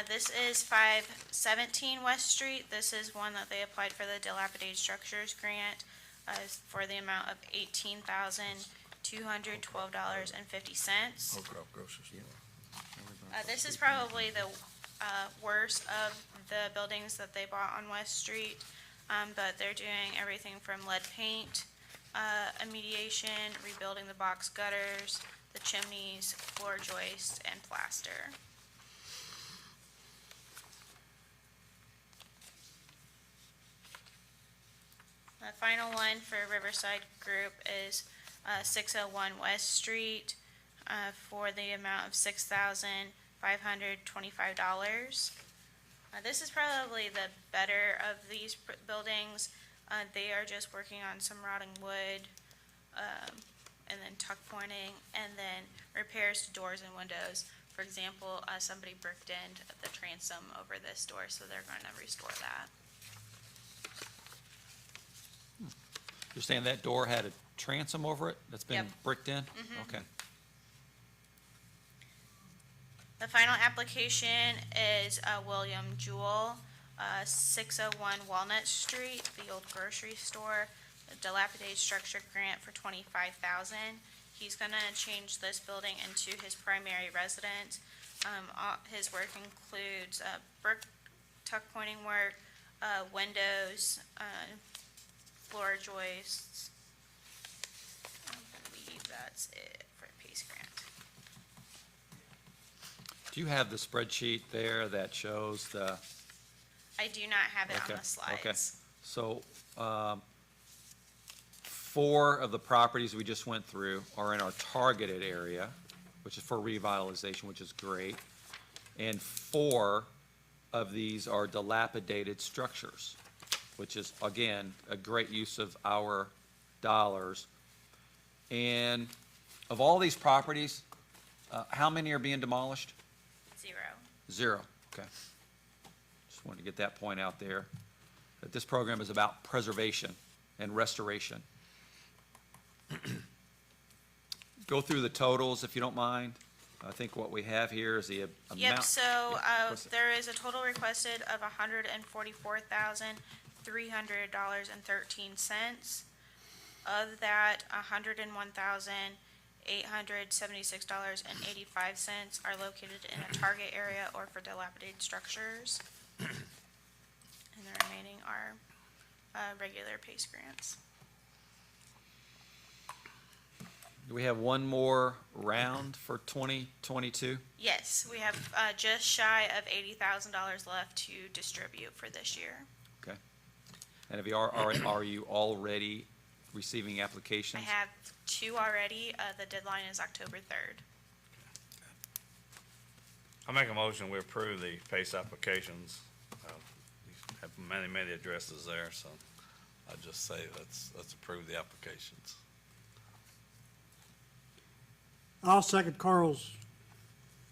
This is 517 West Street. This is one that they applied for the dilapidated structures grant for the amount of $18,212.50. This is probably the worst of the buildings that they bought on West Street, but they're doing everything from lead paint, remediation, rebuilding the box gutters, the chimneys, floor joists, and plaster. The final one for Riverside Group is 601 West Street for the amount of $6,525. This is probably the better of these buildings. They are just working on some rotting wood, and then tuck pointing, and then repairs to doors and windows. For example, somebody bricked in the transom over this door, so they're going to restore that. You're saying that door had a transom over it that's been Yep. bricked in? Okay. The final application is William Jewell, 601 Walnut Street, the old grocery store, a dilapidated structure grant for $25,000. He's gonna change this building into his primary residence. His work includes brick tuck pointing work, windows, floor joists. I believe that's it for PACE grant. Do you have the spreadsheet there that shows the? I do not have it on Okay, the slides. okay. So, 4 of the properties we just went through are in our targeted area, which is for revitalization, which is great. And 4 of these are dilapidated structures, which is, again, a great use of our dollars. And of all these properties, how many are being demolished? 0. 0, okay. Just wanted to get that point out there, that this program is about preservation and restoration. Go through the totals, if you don't mind. I think what we have here is the amount. Yep, so Yeah, what's it? there is a total requested of $144,300.13. Of that, $101,876.85 are located in a target area or for dilapidated structures. And the remaining are regular PACE grants. Do we have one more round for 2022? Yes, we have just shy of $80,000 left to distribute for this year. Okay. And have you, are you already receiving I applications? have 2 already. The deadline is October 3rd. I make a motion, we approve the PACE applications. You have many, many addresses there, so I just say let's approve the applications. I'll second Carl's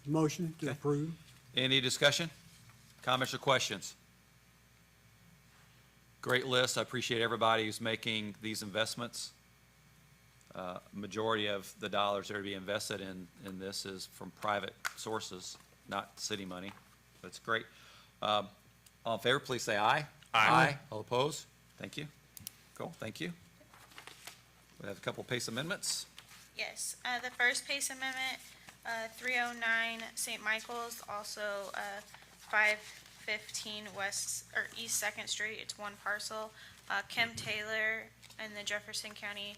motion to Okay. approve. Any discussion, comments, or questions? Great list. I appreciate everybody who's making these investments. Majority of the dollars that are being invested in this is from private sources, not city money. That's great. All in favor, please say aye. Aye. All opposed? Thank you. Cool, thank you. We have a couple PACE amendments. Yes, the first PACE amendment, 309 St. Michael's, also 515 East Second Street, it's one parcel. Kim Taylor in the Jefferson County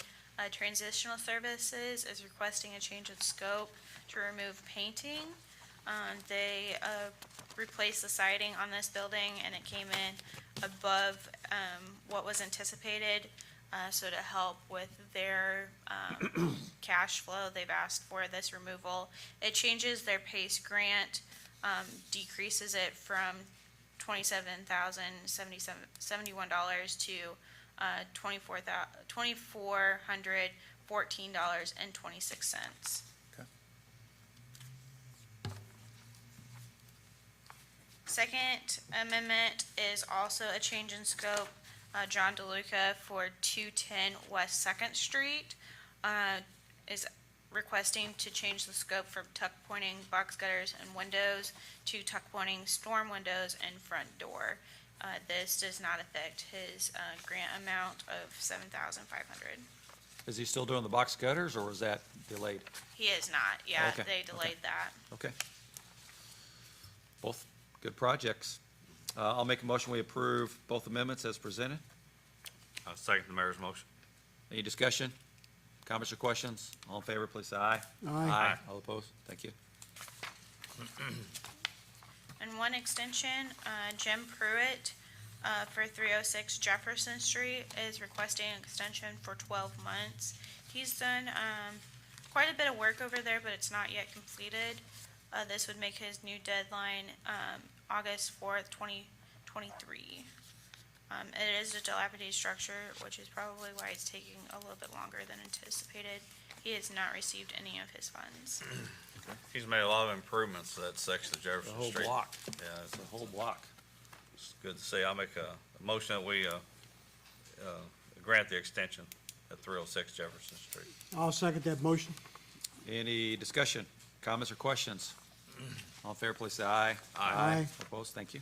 Transitional Services is requesting a change of scope to remove painting. They replaced the siding on this building, and it came in above what was anticipated. So to help with their cash flow, they've asked for this removal. It changes their PACE grant, decreases it from $27,071 to $2,414.26. Okay. Second amendment is also a change in scope. John DeLuca for 210 West Second Street is requesting to change the scope from tuck pointing box gutters and windows to tuck pointing storm windows and front door. This does not affect his grant amount of $7,500. Is he still doing the box gutters, or was that delayed? He is not. Yeah, Okay, they delayed that. Okay. Both good projects. I'll make a motion, we approve both amendments as presented. I second the mayor's motion. Any discussion, comments, or questions? All in favor, please say aye. Aye. All opposed? Thank you. And one extension, Jim Pruitt, for 306 Jefferson Street is requesting an extension for 12 months. He's done, quite a bit of work over there, but it's not yet completed. This would make his new deadline, August 4th, 2023. It is a dilapidated structure, which is probably why it's taking a little bit longer than anticipated. He has not received any of his funds. He's made a lot of improvements to that section of The Jefferson whole Street. block, Yeah, it's the whole block. it's good to see. I'll make a motion that we grant the extension at 306 Jefferson Street. I'll second that motion. Any discussion, comments, or questions? All in favor, please say aye. Aye. Opposed? Thank you.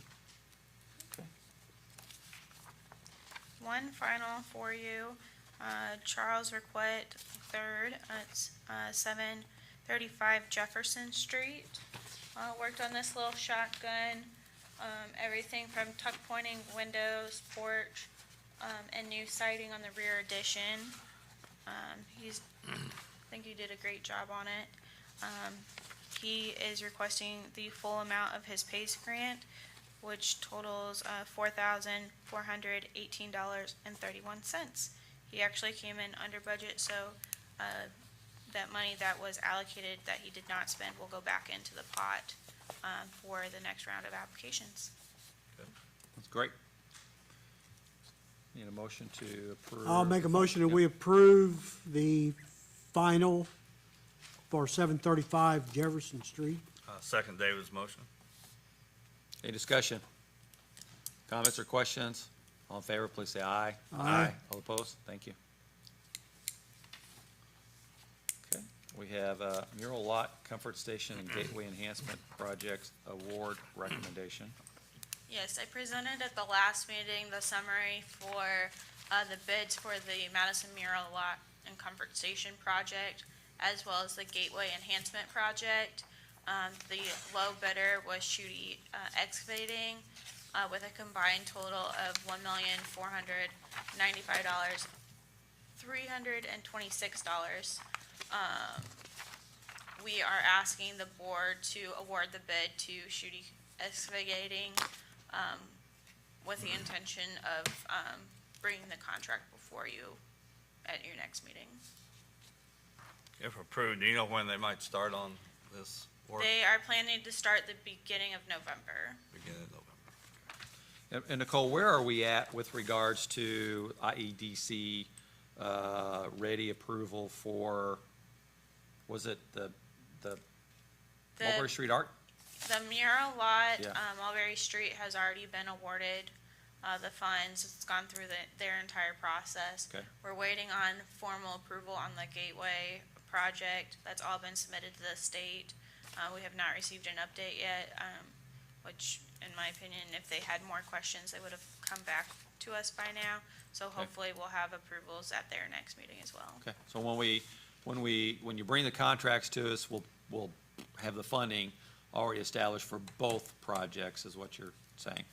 One final for you, Charles Requet III, it's 735 Jefferson Street. Worked on this little shotgun, everything from tuck pointing windows, porch, and new siding on the rear addition. I think he did a great job on it. He is requesting the full amount of his PACE grant, which totals $4,418.31. He actually came in under budget, so that money that was allocated that he did not spend will go back into the pot for the next round of applications. That's great. Need a motion to approve? I'll make a motion that Yep. we approve the final for 735 Jefferson Street. Second David's motion. Any discussion, comments, or questions? All in favor, please say aye. Aye. All opposed? Thank you. Okay, we have Mural Lot, Comfort Station, and Gateway Enhancement Projects Award Recommendation. Yes, I presented at the last meeting the summary for the bids for the Madison Mural Lot and Comfort Station project, as well as the Gateway Enhancement project. The low bidder was Shooty Excavating, with a combined total of $1,495,326. We are asking the board to award the bid to Shooty Excavating, with the intention of bringing the contract before you at your next meeting. If approved, do you know when they might start on this work? They are planning to start the beginning of November. Beginning of November. And Nicole, where are we at with regards to IEDC ready approval for, was it the Mulberry Street Art? The Mural lot, Yeah. Mulberry Street has already been awarded the funds. It's gone through their entire process. Okay. We're waiting on formal approval on the Gateway project. That's all been submitted to the state. We have not received an update yet, which, in my opinion, if they had more questions, they would have come back to us by now. So hopefully we'll have approvals at their next meeting as well. Okay, so when you bring the contracts to us, we'll have the funding already established for both projects, is what you're saying?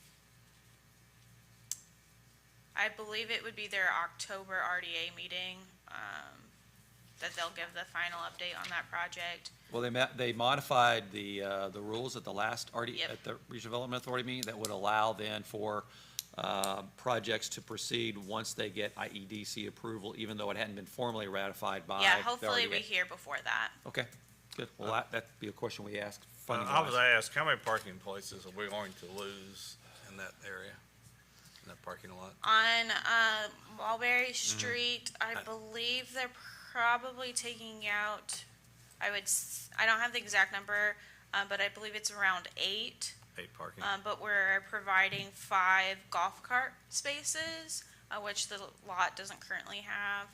I believe it would be their October RDA meeting. that they'll give the final update on that project. Well, they modified the rules at the last Yep. at the Regional Development Authority meeting that would allow then for projects to proceed once they get IEDC approval, even though it hadn't been formally ratified by. Yeah, the hopefully we RDA. hear before that. Okay, good. Well, that'd be a question we ask funding I was wise. asked, how many parking places are we going to lose in that area, in that parking lot? On Mulberry Street, I believe they're probably taking out, I don't have the exact number, but I believe it's around 8. 8 parking. But we're providing 5 golf cart spaces, which the lot doesn't currently have.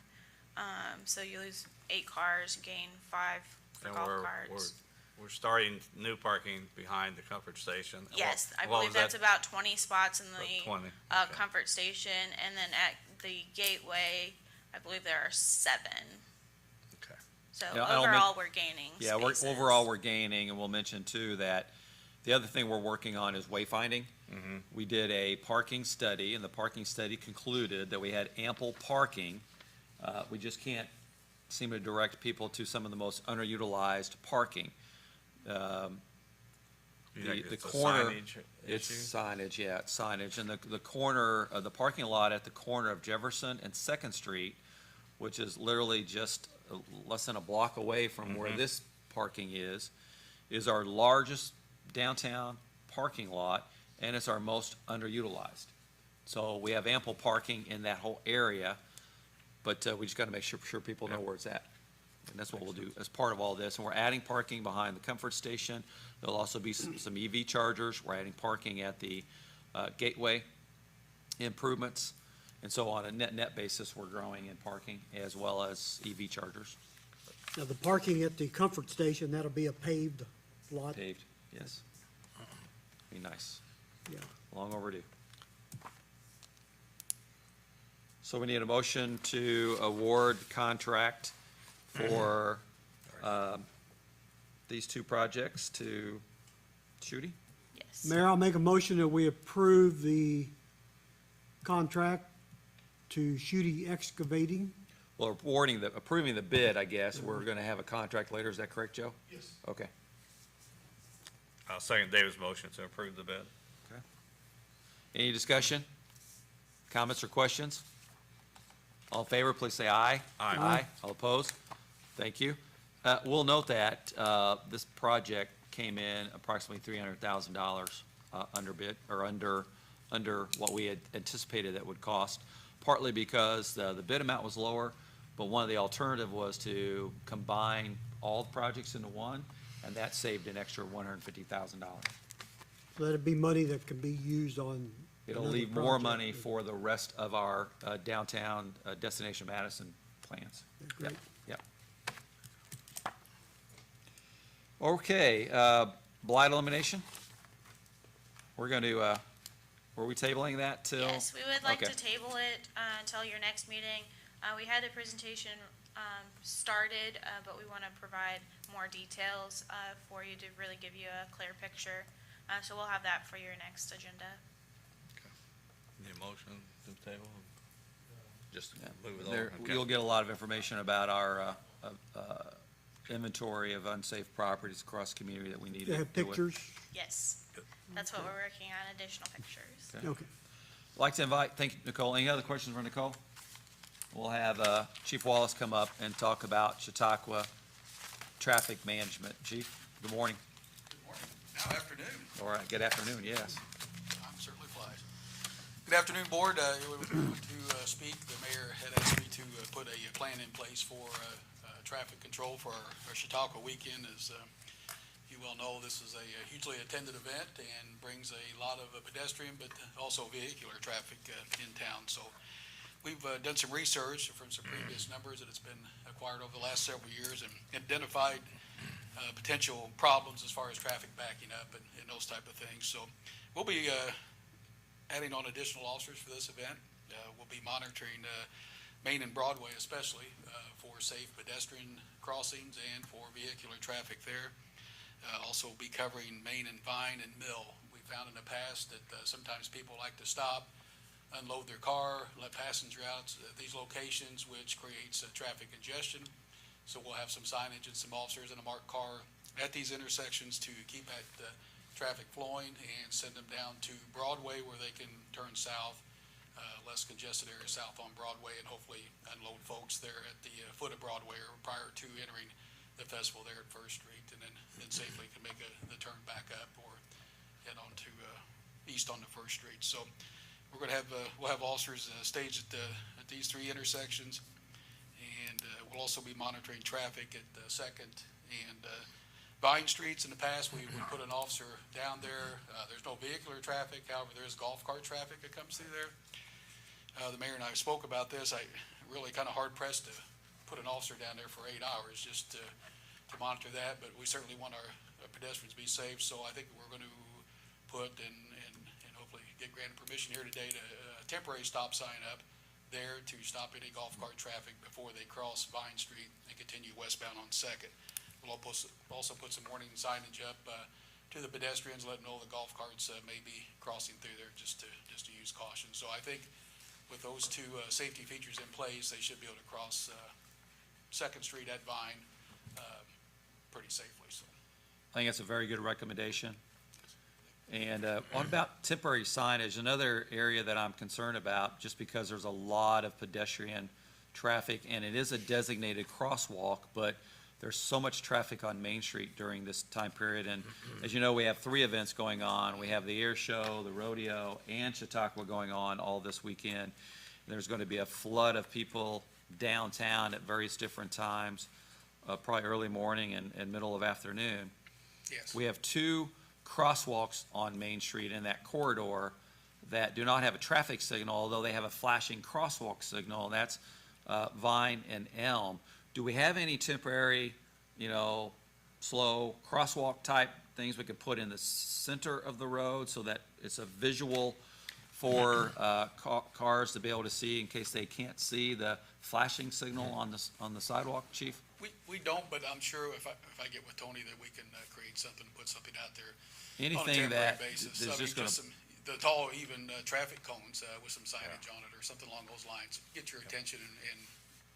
So you lose 8 cars, gain 5 for And golf we're carts. starting new parking behind the comfort station. Yes, I What believe was that's that? about 20 spots in About the 20, okay. comfort station, and then at the gateway, I believe there are 7. Okay. So Yeah, I'll overall, we're gaining Yeah, spaces. overall, we're gaining, and we'll mention too that the other thing we're working on is wayfinding. We did a parking study, and the parking study concluded that we had ample parking. We just can't seem to direct people to some of the most underutilized parking. You think The it's a corner, signage it's issue? signage, yeah, it's signage, and the corner, of the parking lot at the corner of Jefferson and Second Street, which is literally just less than a block away from where this parking is our largest downtown parking lot, and it's our most underutilized. So we have ample parking in that whole area, but we just gotta make sure people know where it's at. And that's what we'll do as part of all this. And we're adding parking behind the comfort station. There'll also be some EV chargers. We're adding parking at the gateway improvements. And so on a net basis, we're growing in parking as well as EV chargers. Now, the parking at the comfort station, that'll be a paved lot? Paved, yes. Be nice. Yeah. Long overdue. So we need a motion to award contract for these 2 projects to Shooty. Yes. Mayor, I'll make a motion that we approve the contract to Shooty Excavating. Well, approving the bid, I guess. We're gonna have a contract later. Is that correct, Joe? Yes. Okay. I'll second David's motion to approve the bid. Any discussion? Comments or questions? All in favor, please say aye. Aye. Aye. All opposed? Thank you. We'll note that this project came in approximately $300,000 under bid, or under what we had anticipated that would cost, partly because the bid amount was lower, but one of the alternative was to combine all the projects into one, and that saved an extra $150,000. So that'd be money that can be used on It'll another leave more project. money for the rest of our downtown Destination Madison plans. Great. Yep. Okay, blight elimination? We're going to, were we tabling that till? Yes, we would like Okay. to table it until your next meeting. We had a presentation started, but we want to provide more details for you to really give you a clear picture. So we'll have that for your next agenda. Need a motion to the table? Just Yeah. move it There, over? Okay. you'll get a lot of information about our inventory of unsafe properties across the community that we need to They have deal with. pictures? Yes, that's what we're working on, additional pictures. Okay. Okay. I'd like to invite, thank you, Nicole. Any other questions for Nicole? We'll have Chief Wallace come up and talk about Chautauqua traffic management. Chief, good morning. Good morning, now afternoon. All right, good afternoon, yes. Time certainly flies. Good afternoon, Board. To speak, the mayor had asked me to put a plan in place for traffic control for our Chautauqua weekend. As you well know, this is a hugely attended event and brings a lot of pedestrian, but also vehicular traffic in town. So we've done some research from some previous numbers that it's been acquired over the last several years and identified potential problems as far as traffic backing up and those type of things. So we'll be adding on additional officers for this event. We'll be monitoring Main and Broadway especially for safe pedestrian crossings and for vehicular traffic there. Also be covering Main and Vine and Mill. We found in the past that sometimes people like to stop, unload their car, let passenger out at these locations, which creates traffic congestion. So we'll have some signage and some officers in a marked car at these intersections to keep that traffic flowing and send them down to Broadway where they can turn south, less congested area south on Broadway, and hopefully unload folks there at the foot of Broadway or prior to entering the festival there at First Street, and then safely can make the turn back up or head on to east onto First Street. So we're going to have we'll have officers staged at these three intersections, and we'll also be monitoring traffic at Second and Vine Streets. In the past, we would put an officer down there. There's no vehicular traffic, however, there is golf cart traffic that comes through there. The mayor and I spoke about this. I really kind of hard pressed to put an officer down there for 8 hours just to monitor that, but we certainly want our pedestrians to be safe. So I think we're going to put and hopefully get granted permission here today to temporary stop sign up there to stop any golf cart traffic before they cross Vine Street and continue westbound on Second. We'll also put some warning signage up to the pedestrians, letting know the golf carts may be crossing through there just to use caution. So I think with those two safety features in place, they should be able to cross Second Street at Vine pretty safely. So I think that's a very good recommendation. And what about temporary signage? Another area that I'm concerned about, just because there's a lot of pedestrian traffic, and it is a designated crosswalk, but there's so much traffic on Main Street during this time period. And as you know, we have 3 events going on. We have the air show, the rodeo, and Chautauqua going on all this weekend. There's going to be a flood of people downtown at various different times, probably early morning and middle of afternoon. yes. We have 2 crosswalks on Main Street in that corridor that do not have a traffic signal, although they have a flashing crosswalk signal, and that's Vine and Elm. Do we have any temporary, slow crosswalk type things we could put in the center of the road so that it's a visual for cars to be able to see in case they can't see the flashing signal on the sidewalk, Chief? We don't, but I'm sure if I get with Tony that we can create something, put something out there on a Anything temporary that basis. is I mean, just gonna, the tall, even traffic cones with some signage on it or something along those lines. Get your attention and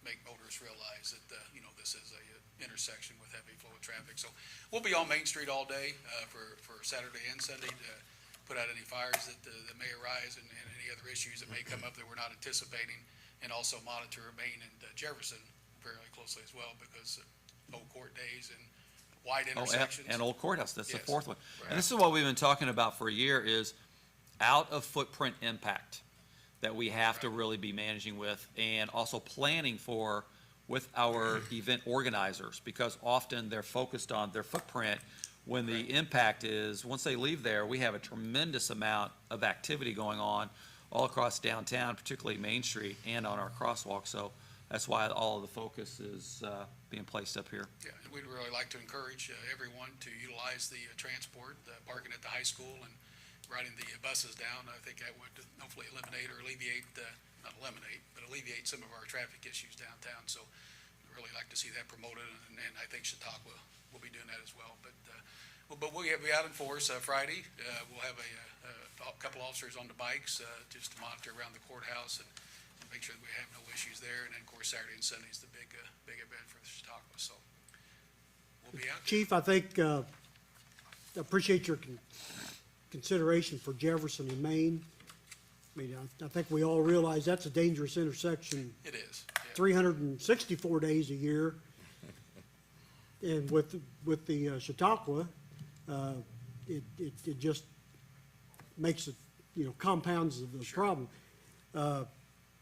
make motorists realize that, this is a intersection with heavy flow of traffic. So we'll be on Main Street all day for Saturday and Sunday to put out any fires that may arise and any other issues that may come up that we're not anticipating, and also monitor Main and Jefferson fairly closely as well, because Old Court days and wide intersections. and Old Courthouse, that's the Yes. 4th one. And this is what we've been talking about for a year, is out of footprint impact that we have to really be managing with, and also planning for with our event organizers, because often they're focused on their footprint when the impact is, once they leave there, we have a tremendous amount of activity going on all across downtown, particularly Main Street, and on our crosswalk. So that's why all of the focus is being placed up here. Yeah, and we'd really like to encourage everyone to utilize the transport, parking at the high school and riding the buses down. I think that would hopefully eliminate or alleviate, not eliminate, but alleviate some of our traffic issues downtown. So we'd really like to see that promoted, and I think Chautauqua will be doing that as well. But we'll be out in force Friday. We'll have a couple officers on the bikes just to monitor around the courthouse and make sure that we have no issues there. And then, of course, Saturday and Sunday is the big event for Chautauqua. So we'll be out there. Chief, I think, appreciate your consideration for Jefferson and Maine. I mean, I think we all realize that's a dangerous intersection It is. Yeah. 364 days a year. And with the Chautauqua, it just makes it, compounds the problem.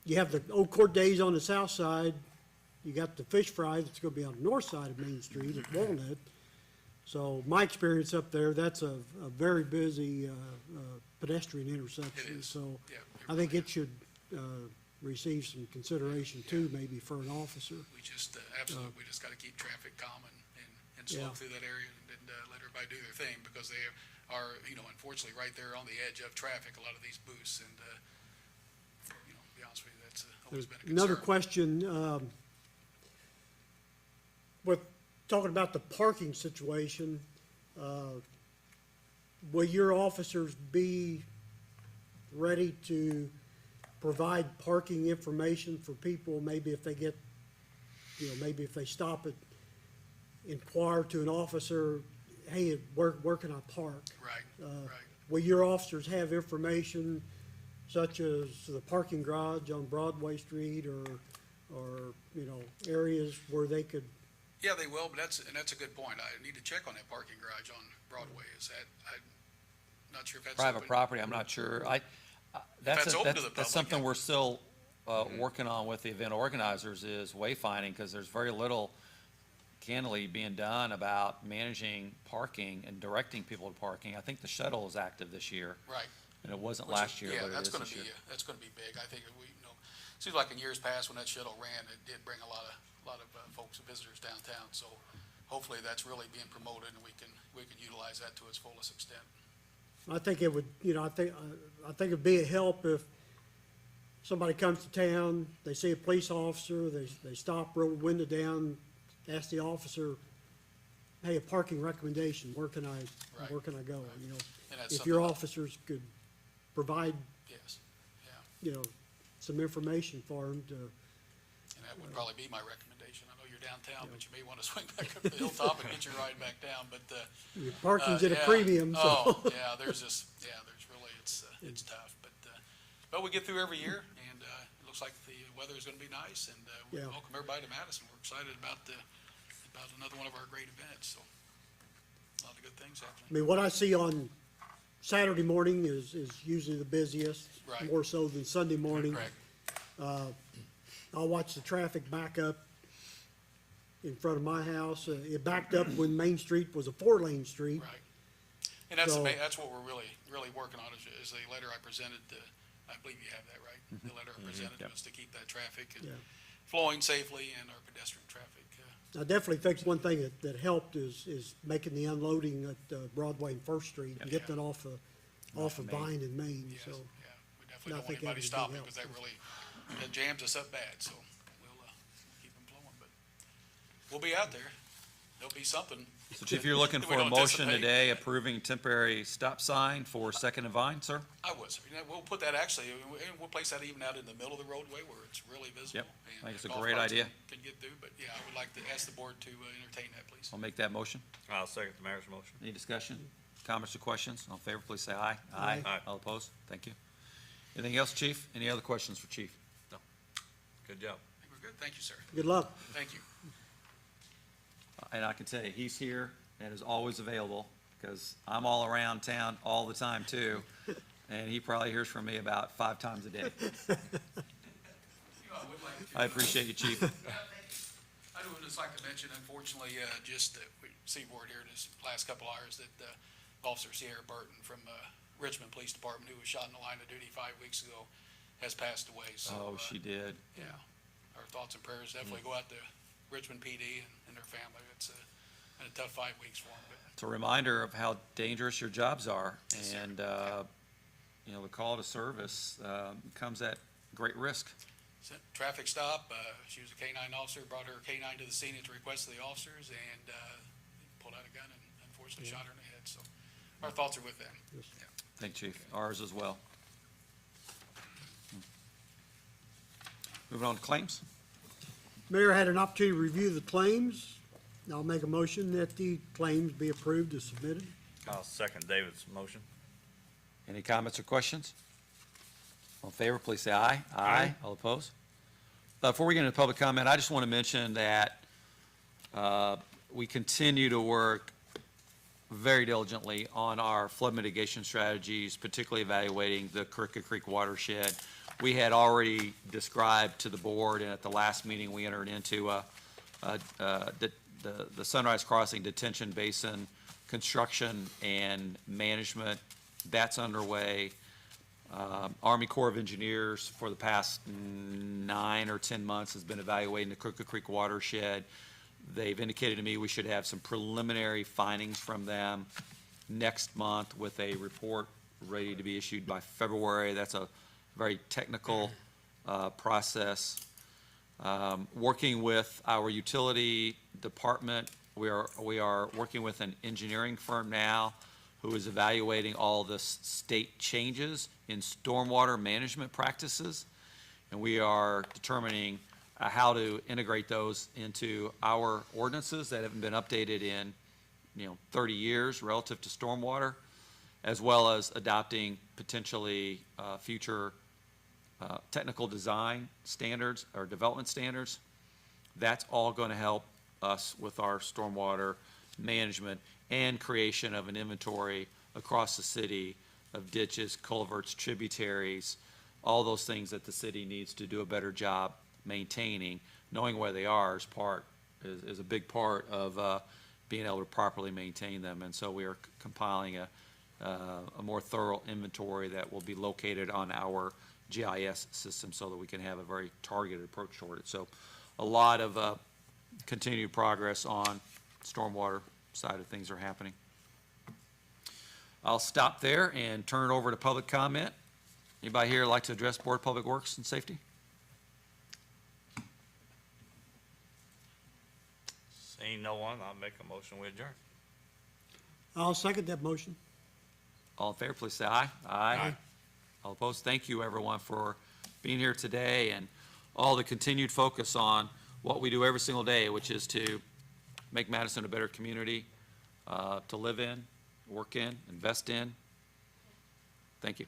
You have the Old Court days on the south side. You got the fish fry that's gonna be on the north side of Main Street at Walnut. So my experience up there, that's a very busy pedestrian intersection. It is. So Yeah, I think really it should receive some consideration too, maybe for an officer. We just, absolutely, we just gotta keep traffic calm and slow Yeah. through that area and let everybody do their thing, because they are, unfortunately, right there on the edge of traffic, a lot of these booths, and, to be honest with you, that's always been a concern. Another question, with talking about the parking situation, will your officers be ready to provide parking information for people, maybe if they get you know, maybe if they stop at, inquire to an officer, hey, where can I park? Right, right. Will your officers have information such as the parking garage on Broadway Street or, you know, areas where they could, Yeah, they will, but that's a good point. I need to check on that parking garage on Broadway. Is that, I'm not sure if that's. Private open. property, I'm not sure. that's open to the That's public, something yeah. we're still working on with the event organizers is wayfinding, because there's very little candidly being done about managing parking and directing people to parking. I think the shuttle is active this year, Right. and it wasn't Which is- last year, yeah, but it that's is gonna this be year. That's gonna be big. I think we, seems like in years past when that shuttle ran, it did bring a lot of folks and visitors downtown. So hopefully that's really being promoted and we can utilize that to its fullest extent. I think it would, you know, I think it'd be a help if somebody comes to town, they see a police officer, they stop, roll the window down, ask the officer, hey, a parking recommendation, where can I go, you know? And that's If your something- officers could provide, Yes, yeah. you know, some information for them to, And that would probably be my recommendation. I know you're downtown, but you may want to swing back up the hilltop and get your ride back down, but, your parking's at a yeah. premium, so. Oh, yeah, there's really, it's tough, but we get through every year, and, it looks like the weather is gonna be nice, and, we Yeah. welcome everybody to Madison. We're excited about another one of our great events, so a lot of good things I happening. mean, what I see on Saturday morning is usually the busiest, Right. more so than Sunday morning. Correct. I'll watch the traffic back up in front of my house. It backed up when Main Street was a 4-lane street. Right. And that's, So- that's what we're really working on is the letter I presented, I believe you have that, right? The letter I presented Yep. was to keep that traffic Yeah. flowing safely and our pedestrian traffic. I definitely think one thing that helped is making the unloading at Broadway and First Street and getting it off of Vine and Main, Yes, so. yeah, we I definitely don't want think that anybody would be stopping helpful. because that jams us up bad, so we'll keep them flowing, but we'll be out there. There'll be something. So Chief, you're looking We for a don't motion anticipate. today approving temporary stop sign for Second and Vine, sir? I would, sir. We'll put that actually, and we'll place that even out in the middle of the roadway where it's really visible. Yep. I and think it's a golf great carts idea. Can get through, but yeah, I would like to ask the board to entertain that, please. I'll make that motion. I'll second the mayor's motion. Any discussion, comments, or questions? All in favor, please say aye. Aye. Aye. All opposed? Thank you. Anything else, Chief? Any other questions for Chief? Good job. I think we're good. Thank you, sir. Good luck. Thank you. And I can tell you, he's here and is always available, because I'm all around town all the time too, and he probably hears from me about 5 times a day. You know, I would like to. I appreciate you, Chief. I would just like to mention, unfortunately, just we Seaboard here this last couple hours that Officer Sierra Burton from Richmond Police Department, who was shot in the line of duty 5 weeks ago, has passed away. So, Oh, she did. yeah, our thoughts and prayers definitely go out to Richmond PD and their family. It's been a tough 5 weeks for them, but It's a reminder of how dangerous your jobs are, Yes, sir. and, you know, the call to service comes at great risk. traffic stop, she was a K-9 officer, brought her K-9 to the scene at the request of the officers, and pulled out a gun and unfortunately shot her in the head. So our thoughts are with them. Yes. Yeah. Thank you, Chief. Ours as well. Moving on to claims. Mayor had an opportunity to review the claims. I'll make a motion that the claims be approved as submitted. I'll second David's motion. Any comments or questions? All in favor, please say aye. Aye. All opposed? Before we get into public comment, I just want to mention that we continue to work very diligently on our flood mitigation strategies, particularly evaluating the Crooked Creek watershed. We had already described to the board, and at the last meeting, we entered into the Sunrise Crossing Detention Basin construction and management. That's underway. Army Corps of Engineers for the past 9 or 10 months has been evaluating the Crooked Creek watershed. They've indicated to me we should have some preliminary findings from them next month with a report ready to be issued by February. That's a very technical process. Working with our utility department, we are working with an engineering firm now who is evaluating all the state changes in stormwater management practices. And we are determining how to integrate those into our ordinances that haven't been updated in, 30 years relative to stormwater, as well as adopting potentially future technical design standards or development standards. That's all going to help us with our stormwater management and creation of an inventory across the city of ditches, culverts, tributaries, all those things that the city needs to do a better job maintaining. Knowing where they are is a big part of being able to properly maintain them. And so we are compiling a more thorough inventory that will be located on our GIS system so that we can have a very targeted approach toward it. So a lot of continued progress on stormwater side of things are happening. I'll stop there and turn it over to public comment. Anybody here like to address Board of Public Works and Safety? Seeing no one, I'll make a motion, we adjourn. I'll second that motion. All in favor, please say aye. Aye. All opposed, thank you, everyone, for being here today and all the continued focus on what we do every single day, which is to make Madison a better community to live in, work in, invest in. Thank you.